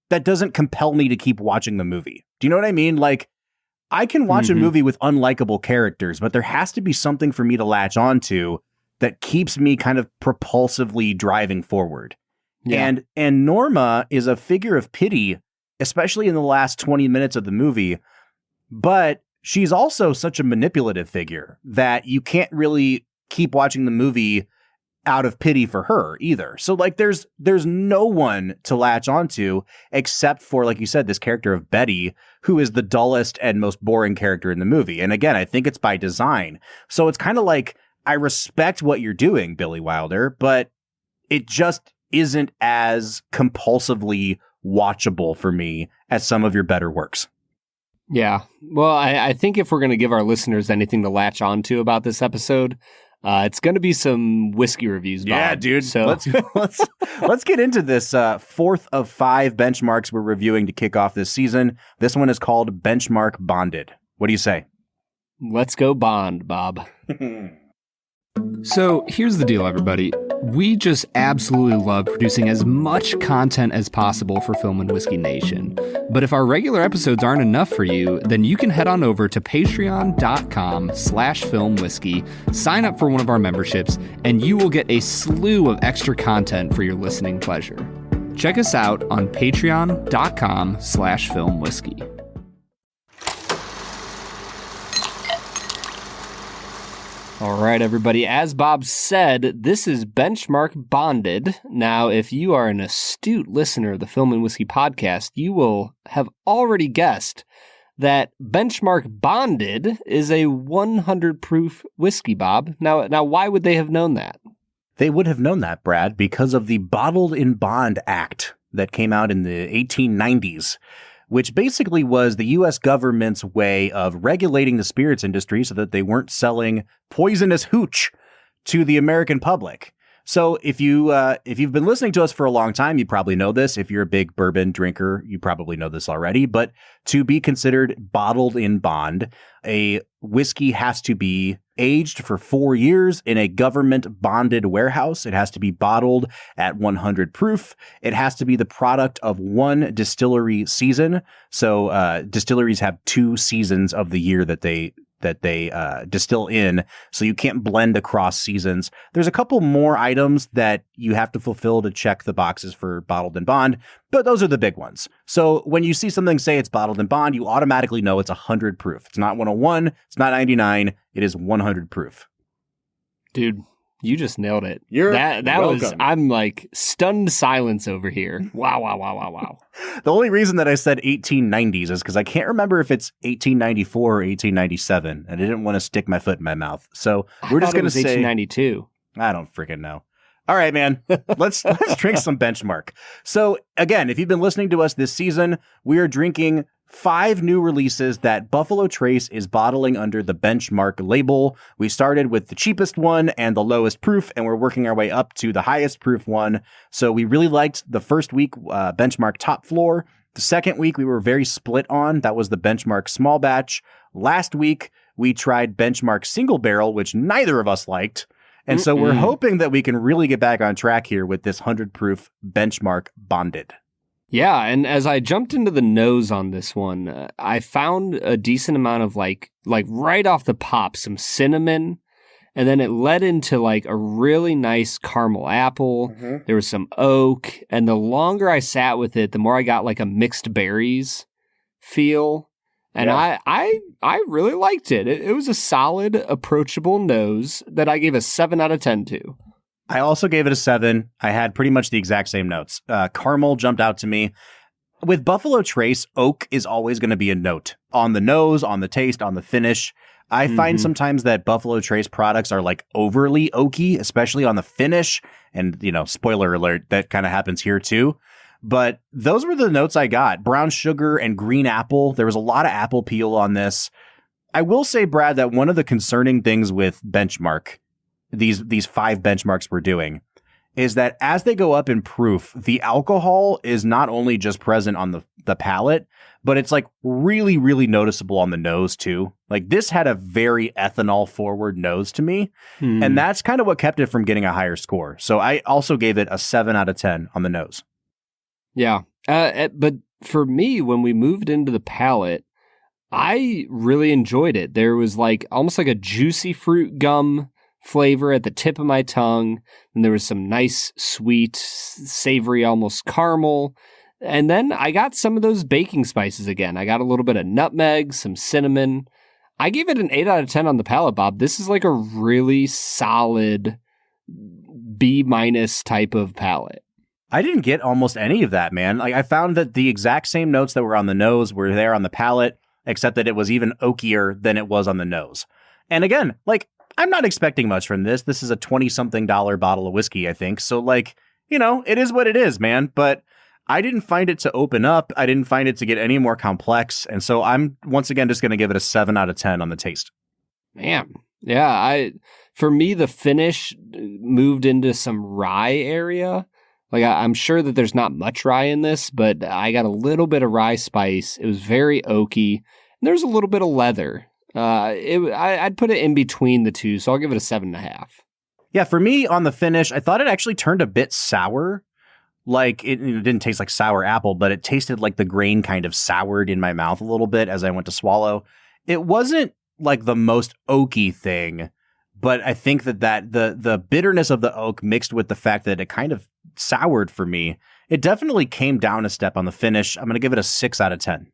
S2: That doesn't compel me to keep watching the movie. Do you know what I mean? Like, I can watch a movie with unlikable characters, but there has to be something for me to latch onto that keeps me kind of propulsively driving forward. Yeah. And Norma is a figure of pity, especially in the last 20 minutes of the movie, but she's also such a manipulative figure that you can't really keep watching the movie out of pity for her either. So like there's no one to latch onto except for, like you said, this character of Betty, who is the dullest and most boring character in the movie. And again, I think it's by design. So it's kind of like, I respect what you're doing, Billy Wilder, but it just isn't as compulsively watchable for me as some of your better works.
S1: Yeah. Well, I think if we're going to give our listeners anything to latch onto about this episode, it's going to be some whiskey reviews, Bob.
S2: Yeah, dude.
S1: So
S2: let's get into this fourth of 5 benchmarks we're reviewing to kick off this season. This one is called Benchmark Bonded. What do you say?
S1: Let's go Bond, Bob.
S4: So here's the deal, everybody. We just absolutely love producing as much content as possible for Film and Whiskey Nation. But if our regular episodes aren't enough for you, then you can head on over to patreon.com/filmwhiskey, sign up for one of our memberships, and you will get a slew of extra content for your listening pleasure. Check us out on patreon.com/filmwhiskey.
S1: All right, everybody. As Bob said, this is Benchmark Bonded. Now, if you are an astute listener of the Film and Whiskey podcast, you will have already guessed that Benchmark Bonded is a 100 proof whiskey, Bob. Now, why would they have known that?
S2: They would have known that, Brad, because of the Bottled in Bond Act that came out in the 1890s. Which basically was the U.S. government's way of regulating the spirits industry so that they weren't selling poisonous hooch to the American public. So if you've been listening to us for a long time, you probably know this. If you're a big bourbon drinker, you probably know this already. But to be considered bottled in bond, a whiskey has to be aged for 4 years in a government bonded warehouse. It has to be bottled at 100 proof. It has to be the product of one distillery season. So distilleries have 2 seasons of the year that they distill in, so you can't blend across seasons. There's a couple more items that you have to fulfill to check the boxes for bottled in bond, but those are the big ones. So when you see something say it's bottled in bond, you automatically know it's 100 proof. It's not 101, it's not 99, it is 100 proof.
S1: Dude, you just nailed it.
S2: That
S1: was, I'm like stunned silence over here. Wow.
S2: The only reason that I said 1890s is because I can't remember if it's 1894 or 1897, and I didn't want to stick my foot in my mouth. So we're just going to say
S1: 1892.
S2: I don't freaking know. All right, man, let's drink some Benchmark. So again, if you've been listening to us this season, we are drinking 5 new releases that Buffalo Trace is bottling under the Benchmark label. We started with the cheapest one and the lowest proof, and we're working our way up to the highest proof one. So we really liked the first week, Benchmark Top Floor. The second week we were very split on. That was the Benchmark Small Batch. Last week we tried Benchmark Single Barrel, which neither of us liked. And so we're hoping that we can really get back on track here with this 100 proof Benchmark Bonded.
S1: Yeah, and as I jumped into the nose on this one, I found a decent amount of like right off the pop, some cinnamon, and then it led into like a really nice caramel apple. Mm-hmm. There was some oak, and the longer I sat with it, the more I got like a mixed berries feel. And yeah. I really liked it. It was a solid, approachable nose that I gave a 7 out of 10 to.
S2: I also gave it a 7. I had pretty much the exact same notes. Caramel jumped out to me. With Buffalo Trace, oak is always going to be a note on the nose, on the taste, on the finish. I find sometimes that Buffalo Trace products are like overly oaky, especially on the finish. And, spoiler alert, that kind of happens here too. But those were the notes I got. Brown sugar and green apple. There was a lot of apple peel on this. I will say, Brad, that one of the concerning things with benchmark, these 5 benchmarks we're doing, is that as they go up in proof, the alcohol is not only just present on the palate, but it's like really, really noticeable on the nose too. Like this had a very ethanol forward nose to me. And that's kind of what kept it from getting a higher score. So I also gave it a 7 out of 10 on the nose.
S4: Yeah. But for me, when we moved into the palate, I really enjoyed it. There was like almost like a juicy fruit gum flavor at the tip of my tongue. And there was some nice, sweet, savory, almost caramel. And then I got some of those baking spices again. I got a little bit of nutmeg, some cinnamon. I gave it an 8 out of 10 on the palate, Bob. This is like a really solid B- type of palate.
S2: I didn't get almost any of that, man. Like I found that the exact same notes that were on the nose were there on the palate, except that it was even oakier than it was on the nose. And again, like I'm not expecting much from this. This is a $20-something bottle of whiskey, I think. So like, it is what it is, man. But I didn't find it to open up. I didn't find it to get any more complex. And so I'm once again just going to give it a 7 out of 10 on the taste.
S4: Man. Yeah. For me, the finish moved into some rye area. Like I'm sure that there's not much rye in this, but I got a little bit of rye spice. It was very oaky. And there's a little bit of leather. I'd put it in between the two, so I'll give it a 7.5.
S2: Yeah, for me on the finish, I thought it actually turned a bit sour. Like it didn't taste like sour apple, but it tasted like the grain kind of soured in my mouth a little bit as I went to swallow. It wasn't like the most oaky thing, but I think that the bitterness of the oak mixed with the fact that it kind of soured for me, it definitely came down a step on the finish. I'm going to give it a 6 out of 10.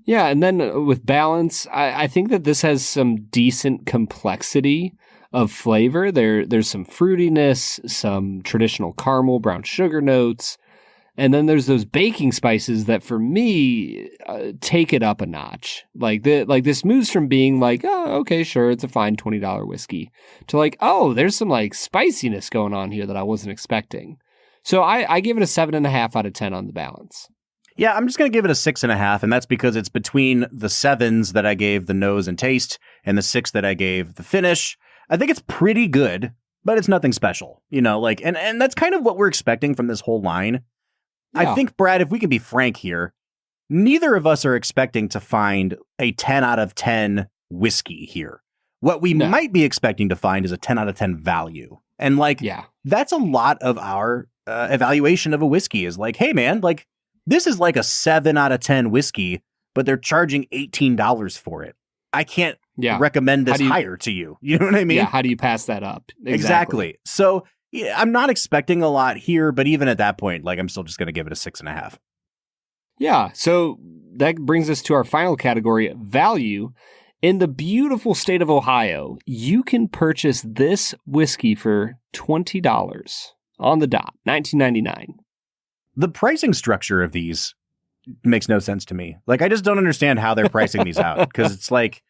S4: Yeah, and then with balance, I think that this has some decent complexity of flavor. There's some fruitiness, some traditional caramel, brown sugar notes, and then there's those baking spices that for me take it up a notch. Like this moves from being like, oh, okay, sure, it's a fine $20 whiskey, to like, oh, there's some like spiciness going on here that I wasn't expecting. So I give it a 7.5 out of 10 on the balance.
S2: Yeah, I'm just going to give it a 6.5, and that's because it's between the 7s that I gave the nose and taste and the 6 that I gave the finish. I think it's pretty good, but it's nothing special, and that's kind of what we're expecting from this whole line. Yeah. I think, Brad, if we can be frank here, neither of us are expecting to find a 10 out of 10 whiskey here. What we might be expecting to find is a 10 out of 10 value. And that's a lot of our evaluation of a whiskey is like, hey, man, like, this is like a 7 out of 10 whiskey, but they're charging $18 for it. I can't recommend this higher to you. You know what I mean?
S4: Yeah. How do you pass that up?
S2: Exactly. So I'm not expecting a lot here, but even at that point, like I'm still just going to give it a 6.5.
S4: Yeah. So that brings us to our final category, value. In the beautiful state of Ohio, you can purchase this whiskey for $20 on the dot, $19.99.
S2: The pricing structure of these makes no sense to me. Like, I just don't understand how they're pricing these out, because it's like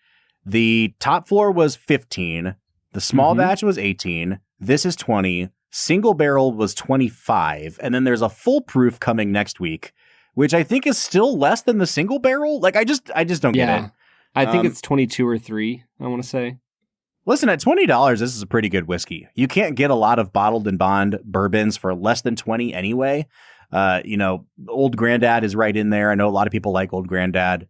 S2: the top floor was 15, the small batch was 18, this is 20, single barrel was 25, and then there's a full proof coming next week, which I think is still less than the single barrel. Like, I just don't get it.
S4: I think it's 22 or 3, I want to say.
S2: Listen, at $20, this is a pretty good whiskey. You can't get a lot of bottled and bond bourbons for less than 20 anyway. Old Grandad is right in there. I know a lot of people like Old Grandad.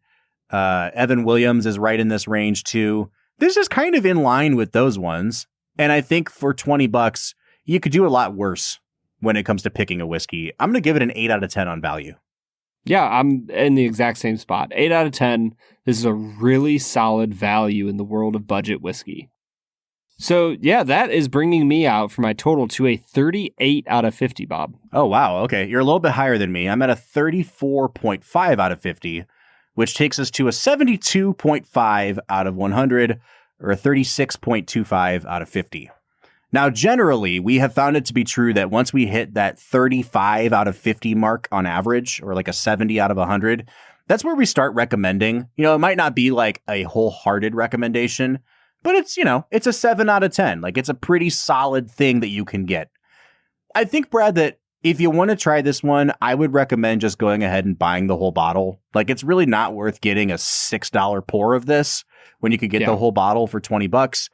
S2: Evan Williams is right in this range too. This is kind of in line with those ones. And I think for $20, you could do a lot worse when it comes to picking a whiskey. I'm going to give it an 8 out of 10 on value.
S4: Yeah, I'm in the exact same spot. 8 out of 10. This is a really solid value in the world of budget whiskey. So, yeah, that is bringing me out for my total to a 38 out of 50, Bob.
S2: Oh, wow. Okay. You're a little bit higher than me. I'm at a 34.5 out of 50, which takes us to a 72.5 out of 100, or a 36.25 out of 50. Now, generally, we have found it to be true that once we hit that 35 out of 50 mark on average, or like a 70 out of 100, that's where we start recommending. You know, it might not be like a wholehearted recommendation, but it's, you know, it's a 7 out of 10. Like, it's a pretty solid thing that you can get. I think, Brad, that if you want to try this one, I would recommend just going ahead and buying the whole bottle. Like, it's really not worth getting a $6 pour of this when you could get the whole bottle for $20.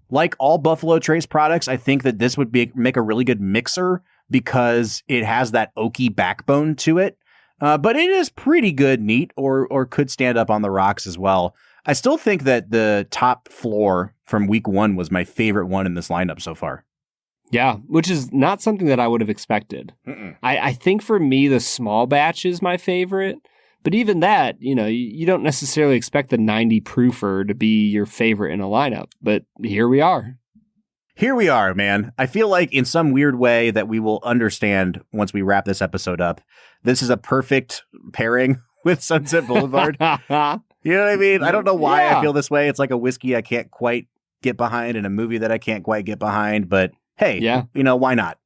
S2: Like all Buffalo Trace products, I think that this would make a really good mixer because it has that oaky backbone to it. But it is pretty good neat, or could stand up on the rocks as well. I still think that the top floor from week 1 was my favorite one in this lineup so far.
S4: Yeah, which is not something that I would have expected. I think for me, the small batch is my favorite. But even that, you know, you don't necessarily expect the 90 proofer to be your favorite in a lineup. But here we are.
S2: Here we are, man. I feel like in some weird way that we will understand once we wrap this episode up, this is a perfect pairing with Sunset Boulevard. You know what I mean? I don't know why I feel this way. It's like a whiskey I can't quite get behind and a movie that I can't quite get behind. But hey, you know, why not?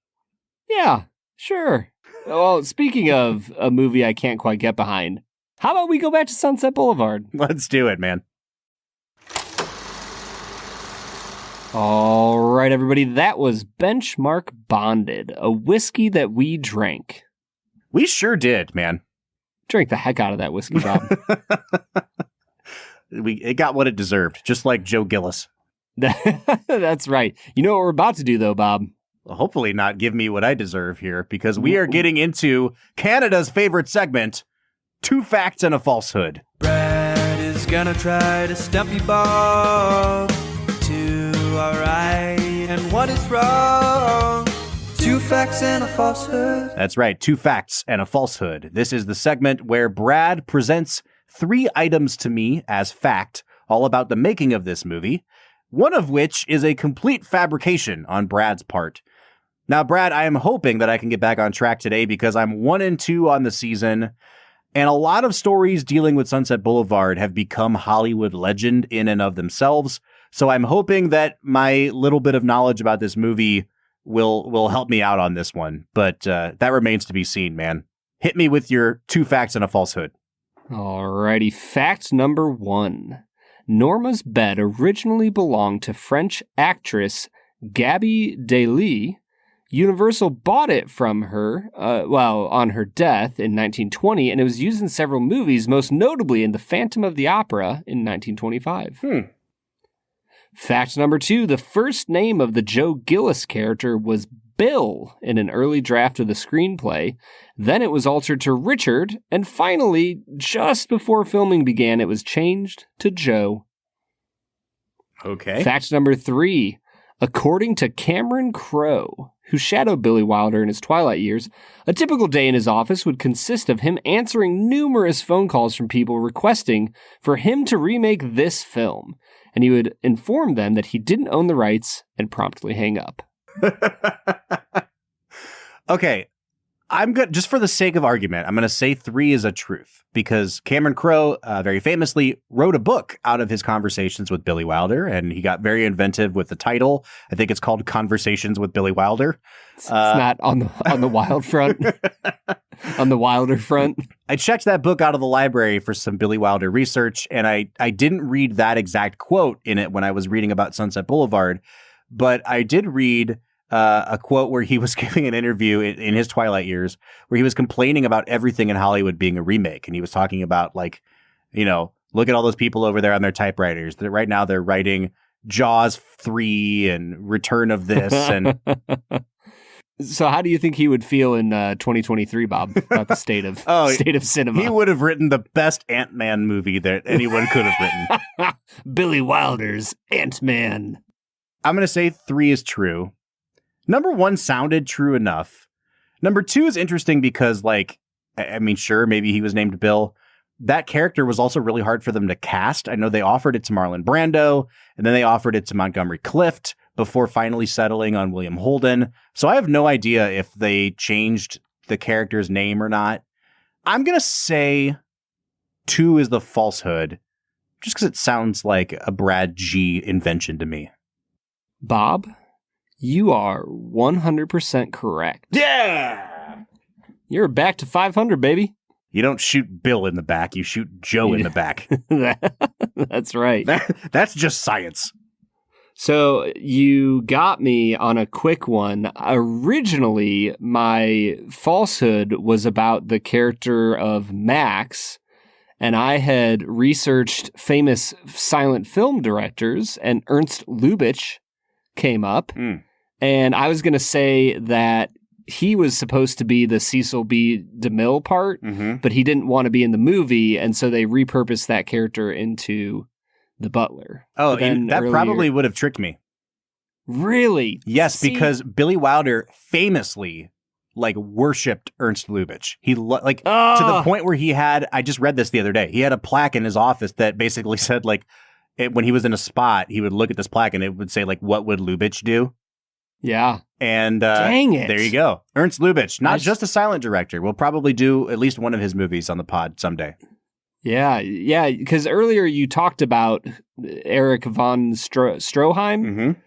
S4: Yeah, sure. Well, speaking of a movie I can't quite get behind, how about we go back to Sunset Boulevard?
S2: Let's do it, man.
S4: All right, everybody. That was Benchmark Bonded, a whiskey that we drank.
S2: We sure did, man.
S4: Drank the heck out of that whiskey, Bob.
S2: It got what it deserved, just like Joe Gillis.
S4: That's right. You know what we're about to do, though, Bob?
S2: Well, hopefully not give me what I deserve here, because we are getting into Canada's favorite segment, 2 Facts and a Falsehood.
S3: Brad is gonna try to stump you, Bob. 2 are right and 1 is wrong. 2 facts and a falsehood.
S2: That's right, 2 Facts and a Falsehood. This is the segment where Brad presents 3 items to me as fact, all about the making of this movie, one of which is a complete fabrication on Brad's part. Now, Brad, I am hoping that I can get back on track today because I'm 1-2 on the season. And a lot of stories dealing with Sunset Boulevard have become Hollywood legend in and of themselves. So I'm hoping that my little bit of knowledge about this movie will help me out on this one. But that remains to be seen, man. Hit me with your 2 facts and a falsehood.
S4: Alrighty, fact number 1. Norma's bed originally belonged to French actress Gaby Deslys. Universal bought it from her, on her death in 1920, and it was used in several movies, most notably in The Phantom of the Opera in 1925. Fact number 2, the first name of the Joe Gillis character was Bill in an early draft of the screenplay. Then it was altered to Richard, and finally, just before filming began, it was changed to Joe.
S2: Okay.
S4: Fact number 3, according to Cameron Crowe, who shadowed Billy Wilder in his twilight years, a typical day in his office would consist of him answering numerous phone calls from people requesting for him to remake this film, and he would inform them that he didn't own the rights and promptly hang up.
S2: Okay, I'm good. Just for the sake of argument, I'm going to say 3 is a truth because Cameron Crowe very famously wrote a book out of his conversations with Billy Wilder, and he got very inventive with the title. I think it's called Conversations with Billy Wilder.
S4: It's not on the wild front. On the Wilder front.
S2: I checked that book out of the library for some Billy Wilder research, and I didn't read that exact quote in it when I was reading about Sunset Boulevard, but I did read a quote where he was giving an interview in his twilight years where he was complaining about everything in Hollywood being a remake. And he was talking about, like, you know, look at all those people over there on their typewriters. Right now they're writing Jaws 3 and Return of this. And
S4: so how do you think he would feel in 2023, Bob, about the state of cinema?
S2: He would have written the best Ant-Man movie that anyone could have written.
S4: Billy Wilder's Ant-Man.
S2: I'm going to say 3 is true. Number 1 sounded true enough. Number 2 is interesting because, like, I mean, sure, maybe he was named Bill. That character was also really hard for them to cast. I know they offered it to Marlon Brando, and then they offered it to Montgomery Clift before finally settling on William Holden. So I have no idea if they changed the character's name or not. I'm going to say 2 is the falsehood, just because it sounds like a Brad G. invention to me.
S4: Bob, You are 100% correct.
S2: Yeah!
S4: You're back to 500, baby.
S2: You don't shoot Bill in the back, you shoot Joe in the back.
S4: That's right.
S2: That's just science.
S4: So you got me on a quick one. Originally, my falsehood was about the character of Max, and I had researched famous silent film directors, and Ernst Lubitsch came up, and I was going to say that he was supposed to be the Cecil B. DeMille part, but he didn't want to be in the movie, and so they repurposed that character into the butler.
S2: Oh, that probably would have tricked me.
S4: Really?
S2: Yes, because Billy Wilder famously worshipped Ernst Lubitsch. He to the point where he had, I just read this the other day, he had a plaque in his office that basically said when he was in a spot, he would look at this plaque and it would say what would Lubitsch do?
S4: Yeah.
S2: And
S4: dang it.
S2: There you go. Ernst Lubitsch, not just a silent director. We'll probably do at least one of his movies on the pod someday.
S4: Yeah, because earlier you talked about Erich von Stroheim,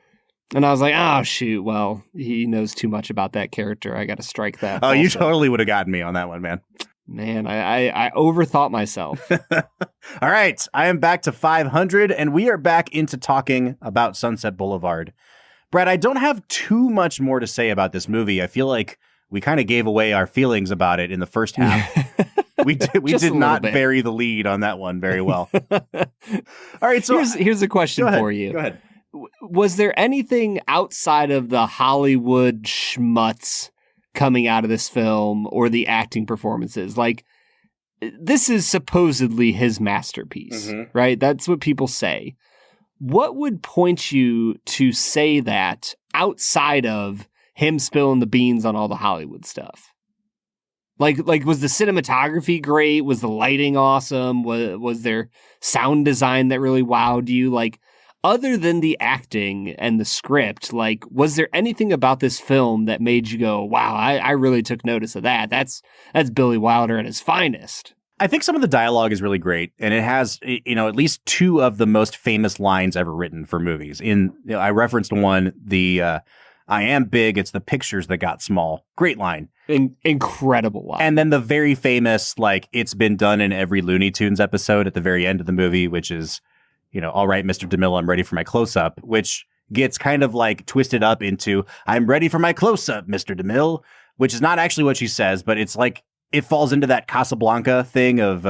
S4: and I was like, oh, shoot, well, he knows too much about that character. I got to strike that.
S2: Oh, you totally would have gotten me on that one, man.
S4: Man, I overthought myself.
S2: All right, I am back to 500, and we are back into talking about Sunset Boulevard. Brad, I don't have too much more to say about this movie. I feel like we kind of gave away our feelings about it in the first half. We did not bury the lead on that one very well. All right, so
S4: here's a question for you.
S2: Go ahead.
S4: Was there anything outside of the Hollywood schmutz coming out of this film or the acting performances? This is supposedly his masterpiece, right? That's what people say. What would point you to say that outside of him spilling the beans on all the Hollywood stuff? Like was the cinematography great? Was the lighting awesome? Was there sound design that really wowed you? Other than the acting and the script, was there anything about this film that made you go, wow, I really took notice of that? That's Billy Wilder at his finest.
S2: I think some of the dialogue is really great, and it has, at least two of the most famous lines ever written for movies. I referenced one, I am big, it's the pictures that got small. Great line.
S4: Incredible line.
S2: And then the very famous, it's been done in every Looney Tunes episode at the very end of the movie, which is, all right, Mr. DeMille, I'm ready for my close-up, which gets kind of twisted up into, I'm ready for my close-up, Mr. DeMille, which is not actually what she says, but it's it falls into that Casablanca thing of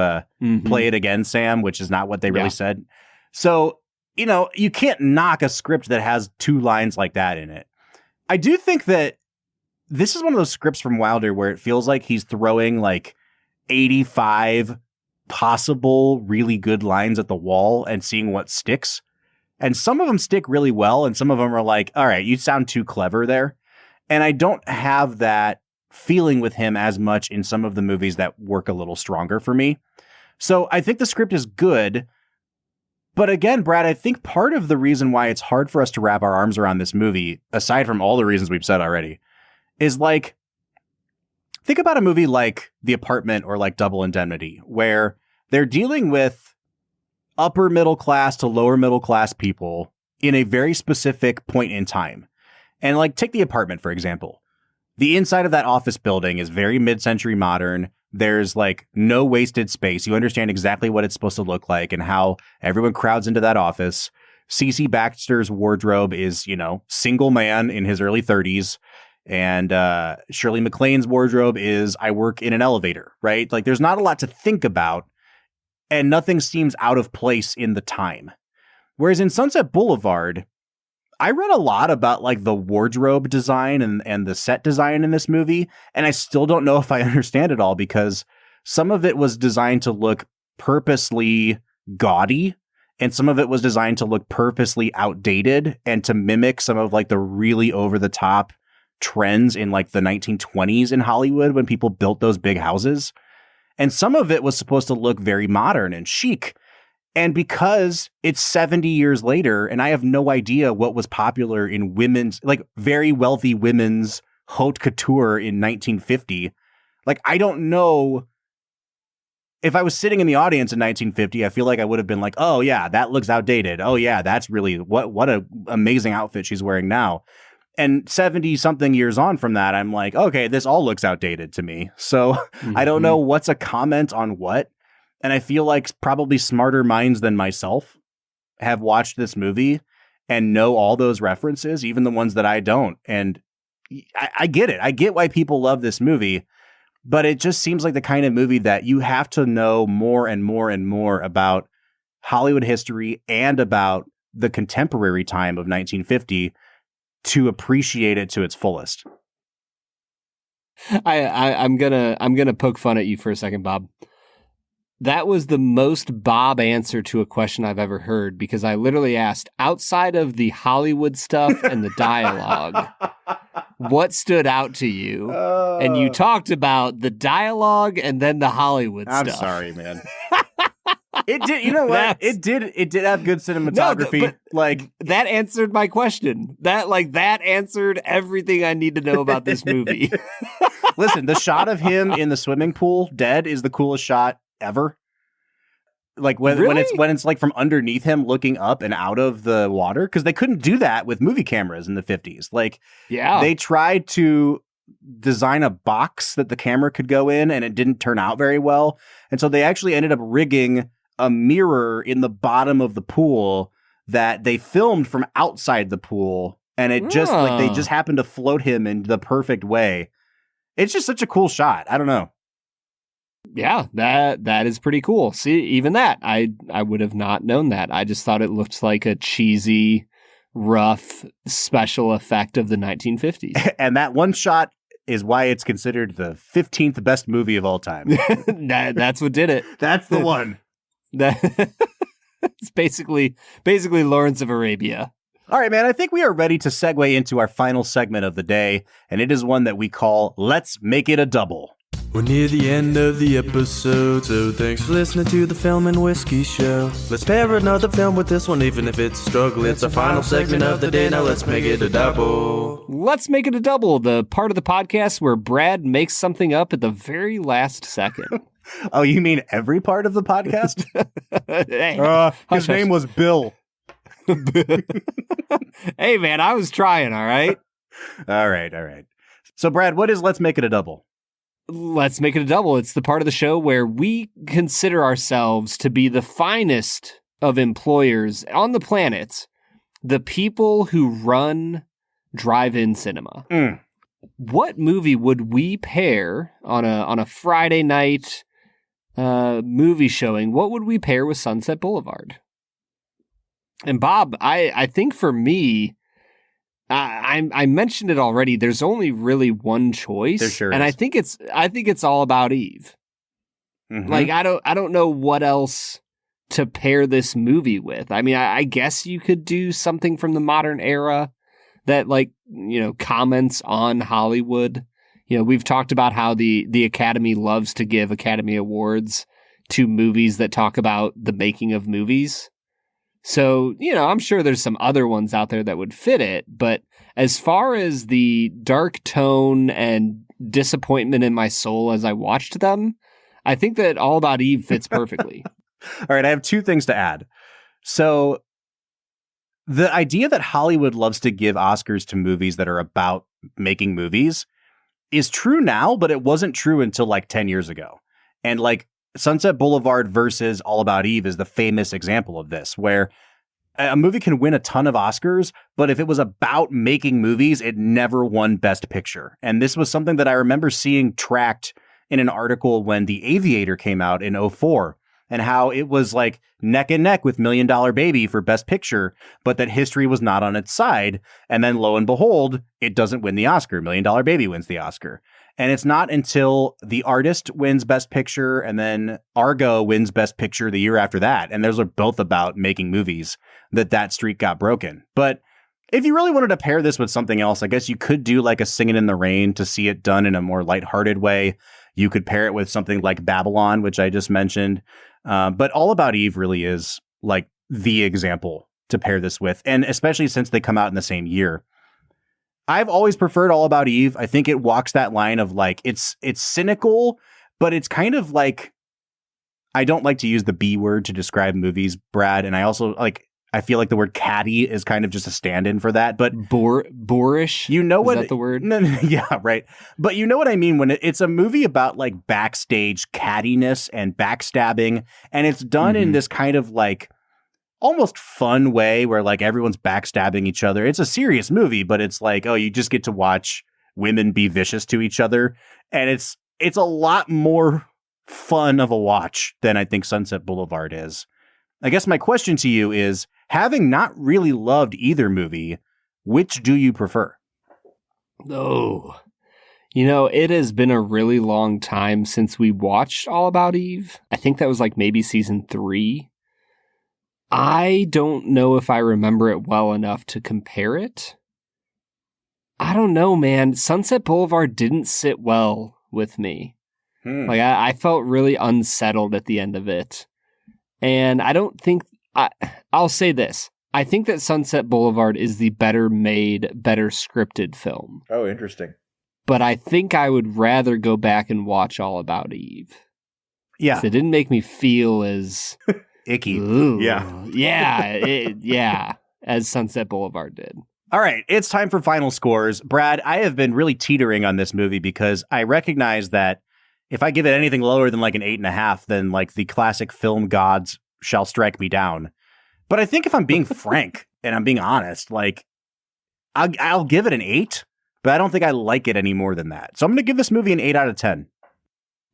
S2: play it again, Sam, which is not what they really said. So, you can't knock a script that has two lines like that in it. I do think that this is one of those scripts from Wilder where it feels like he's throwing 85 possible really good lines at the wall and seeing what sticks. And some of them stick really well, and some of them are all right, you sound too clever there. And I don't have that feeling with him as much in some of the movies that work a little stronger for me. So I think the script is good. But again, Brad, I think part of the reason why it's hard for us to wrap our arms around this movie, aside from all the reasons we've said already, is think about a movie like The Apartment or Double Indemnity, where they're dealing with upper middle class to lower middle class people in a very specific point in time. And take The Apartment, for example. The inside of that office building is very mid-century modern. There's no wasted space. You understand exactly what it's supposed to look like and how everyone crowds into that office. C.C. Baxter's wardrobe is, single man in his early 30s. And Shirley MacLaine's wardrobe is, I work in an elevator, right? There's not a lot to think about, and nothing seems out of place in the time. Whereas in Sunset Boulevard, I read a lot about the wardrobe design and the set design in this movie, and I still don't know if I understand it all, because some of it was designed to look purposely gaudy, and some of it was designed to look purposely outdated and to mimic some of the really over the top trends in the 1920s in Hollywood when people built those big houses. And some of it was supposed to look very modern and chic. And because it's 70 years later, and I have no idea what was popular in women's, very wealthy women's haute couture in 1950, I don't know. If I was sitting in the audience in 1950, I feel like I would have been oh yeah, that looks outdated. Oh yeah, that's really, what an amazing outfit she's wearing now. And 70 something years on from that, I'm like, okay, this all looks outdated to me. So I don't know what's a comment on what. And I feel like probably smarter minds than myself have watched this movie and know all those references, even the ones that I don't. And I get it. I get why people love this movie, but it just seems like the kind of movie that you have to know more and more and more about Hollywood history and about the contemporary time of 1950 to appreciate it to its fullest.
S4: I'm gonna poke fun at you for a second, Bob. That was the most Bob answer to a question I've ever heard, because I literally asked, outside of the Hollywood stuff and the dialogue, what stood out to you? And you talked about the dialogue and then the Hollywood stuff.
S2: I'm sorry, man. It did, you know what? It did have good cinematography.
S4: No, like that answered my question. That answered everything I need to know about this movie.
S2: Listen, the shot of him in the swimming pool dead is the coolest shot ever. Like when it's like from underneath him looking up and out of the water, because they couldn't do that with movie cameras in the 50s. Like, yeah, they tried to design a box that the camera could go in, and it didn't turn out very well. And so they actually ended up rigging a mirror in the bottom of the pool that they filmed from outside the pool, and it just like they just happened to float him in the perfect way. It's just such a cool shot. I don't know.
S4: Yeah, that is pretty cool. See, even that, I would have not known that. I just thought it looked like a cheesy, rough special effect of the 1950s.
S2: And that one shot is why it's considered the 15th best movie of all time.
S4: That's what did it.
S2: That's the one.
S4: It's basically Lawrence of Arabia.
S2: All right, man, I think we are ready to segue into our final segment of the day, and it is one that we call Let's Make It a Double.
S3: We're near the end of the episode, so thanks for listening to the Film and Whiskey Show. Let's pair another film with this one, even if it's a struggle. It's our final segment of the day, now let's make it a double.
S4: Let's make it a double, the part of the podcast where Brad makes something up at the very last second.
S2: Oh, you mean every part of the podcast?
S4: Hey,
S2: his name was Bill.
S4: Hey, man, I was trying, all right?
S2: All right. So, Brad, what is Let's Make It a Double?
S4: Let's Make It a Double. It's the part of the show where we consider ourselves to be the finest of employers on the planet, the people who run drive-in cinema. What movie would we pair on a Friday night movie showing? What would we pair with Sunset Boulevard? And Bob, I think for me, I mentioned it already. There's only really one choice,
S2: there sure
S4: and
S2: is.
S4: I think it's All About Eve.
S2: Mm-hmm.
S4: Like I don't know what else to pair this movie with. I mean, I guess you could do something from the modern era that, like, you know, comments on Hollywood. You know, we've talked about how the Academy loves to give Academy Awards to movies that talk about the making of movies. So, you know, I'm sure there's some other ones out there that would fit it. But as far as the dark tone and disappointment in my soul as I watched them, I think that All About Eve fits perfectly.
S2: All right, I have two things to add. So the idea that Hollywood loves to give Oscars to movies that are about making movies is true now, but it wasn't true until like 10 years ago. And like, Sunset Boulevard versus All About Eve is the famous example of this, where a movie can win a ton of Oscars, but if it was about making movies, it never won Best Picture. And this was something that I remember seeing tracked in an article when The Aviator came out in 2004, and how it was like neck and neck with $1 Million Baby for Best Picture, but that history was not on its side. And then lo and behold, it doesn't win the Oscar. $1 Million Baby wins the Oscar. And it's not until The Artist wins Best Picture and then Argo wins Best Picture the year after that, and those are both about making movies, that streak got broken. But if you really wanted to pair this with something else, I guess you could do like a Singin' in the Rain to see it done in a more lighthearted way. You could pair it with something like Babylon, which I just mentioned. But All About Eve really is like the example to pair this with, and especially since they come out in the same year. I've always preferred All About Eve. I think it walks that line of like, it's cynical, but it's kind of like, I don't like to use the B word to describe movies, Brad. And I also like, I feel like the word catty is kind of just a stand-in for that. But
S4: boorish?
S2: You know what?
S4: Is that the word?
S2: Yeah, right. But you know what I mean when it's a movie about like backstage cattiness and backstabbing, and it's done in this kind of like almost fun way where like everyone's backstabbing each other. It's a serious movie, but it's like, oh, you just get to watch women be vicious to each other. And it's a lot more fun of a watch than I think Sunset Boulevard is. I guess my question to you is, having not really loved either movie, which do you prefer?
S4: Oh, it has been a really long time since we watched All About Eve. I think that was like maybe season 3. I don't know if I remember it well enough to compare it. I don't know, man. Sunset Boulevard didn't sit well with me. Like, I felt really unsettled at the end of it. And I don't think... I'll say this. I think that Sunset Boulevard is the better made, better scripted film.
S2: Oh, interesting.
S4: But I think I would rather go back and watch All About Eve.
S2: Yeah.
S4: It didn't make me feel as...
S2: icky.
S4: Ooh,
S2: Yeah.
S4: As Sunset Boulevard did.
S2: All right, it's time for final scores. Brad, I have been really teetering on this movie because I recognize that if I give it anything lower than like an 8.5, then like the classic film gods shall strike me down. But I think if I'm being frank and I'm being honest, like I'll give it an 8, but I don't think I like it any more than that. So I'm going to give this movie an 8 out of 10.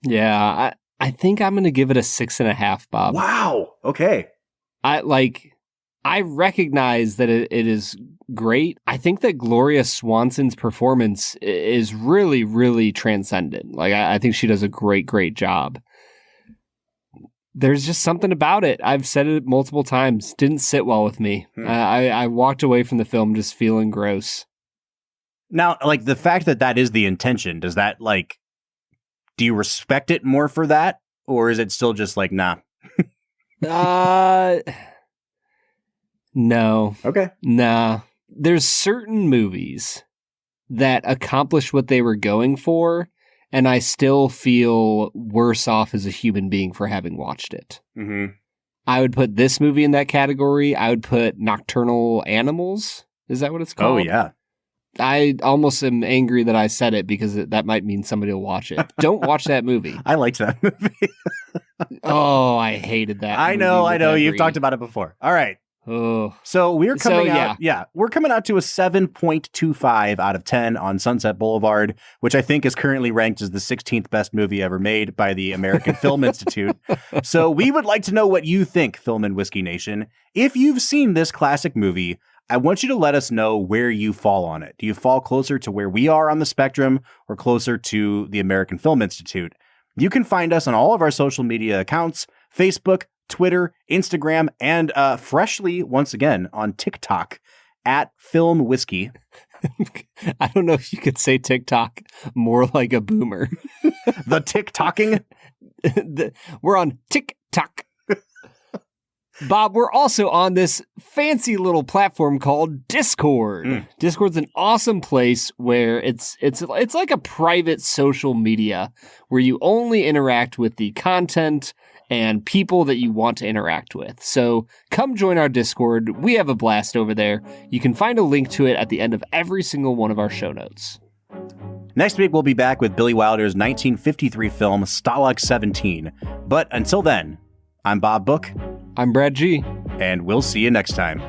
S4: Yeah, I think I'm going to give it a 6.5, Bob.
S2: Wow. Okay.
S4: I recognize that it is great. I think that Gloria Swanson's performance is really, really transcendent. Like, I think she does a great job. There's just something about it. I've said it multiple times. Didn't sit well with me. I walked away from the film just feeling gross.
S2: Now, like, the fact that is the intention, does that, like, do you respect it more for that? Or is it still just like, nah?
S4: No.
S2: Okay.
S4: Nah. There's certain movies that accomplish what they were going for, and I still feel worse off as a human being for having watched it.
S2: Mm-hmm.
S4: I would put this movie in that category. I would put Nocturnal Animals. Is that what it's called?
S2: Oh, yeah.
S4: I almost am angry that I said it because that might mean somebody will watch it. Don't watch that movie.
S2: I liked that movie.
S4: Oh, I hated that
S2: I know. You've talked about it before. All right.
S4: Oh.
S2: So we're coming out.
S4: Yeah.
S2: We're coming out to a 7.25 out of 10 on Sunset Boulevard, which I think is currently ranked as the 16th best movie ever made by the American Film Institute. So we would like to know what you think, Film and Whiskey Nation. If you've seen this classic movie, I want you to let us know where you fall on it. Do you fall closer to where we are on the spectrum or closer to the American Film Institute? You can find us on all of our social media accounts, Facebook, Twitter, Instagram, and freshly, once again, on TikTok at Film Whiskey.
S4: I don't know if you could say TikTok more like a boomer.
S2: The TikToking?
S4: We're on TikTok. Bob, we're also on this fancy little platform called Discord. Discord's an awesome place where it's like a private social media where you only interact with the content and people that you want to interact with. So come join our Discord. We have a blast over there. You can find a link to it at the end of every single one of our show notes.
S2: Next week, we'll be back with Billy Wilder's 1953 film Stalag 17. But until then, I'm Bob Book.
S4: I'm Brad G.
S2: And we'll see you next time.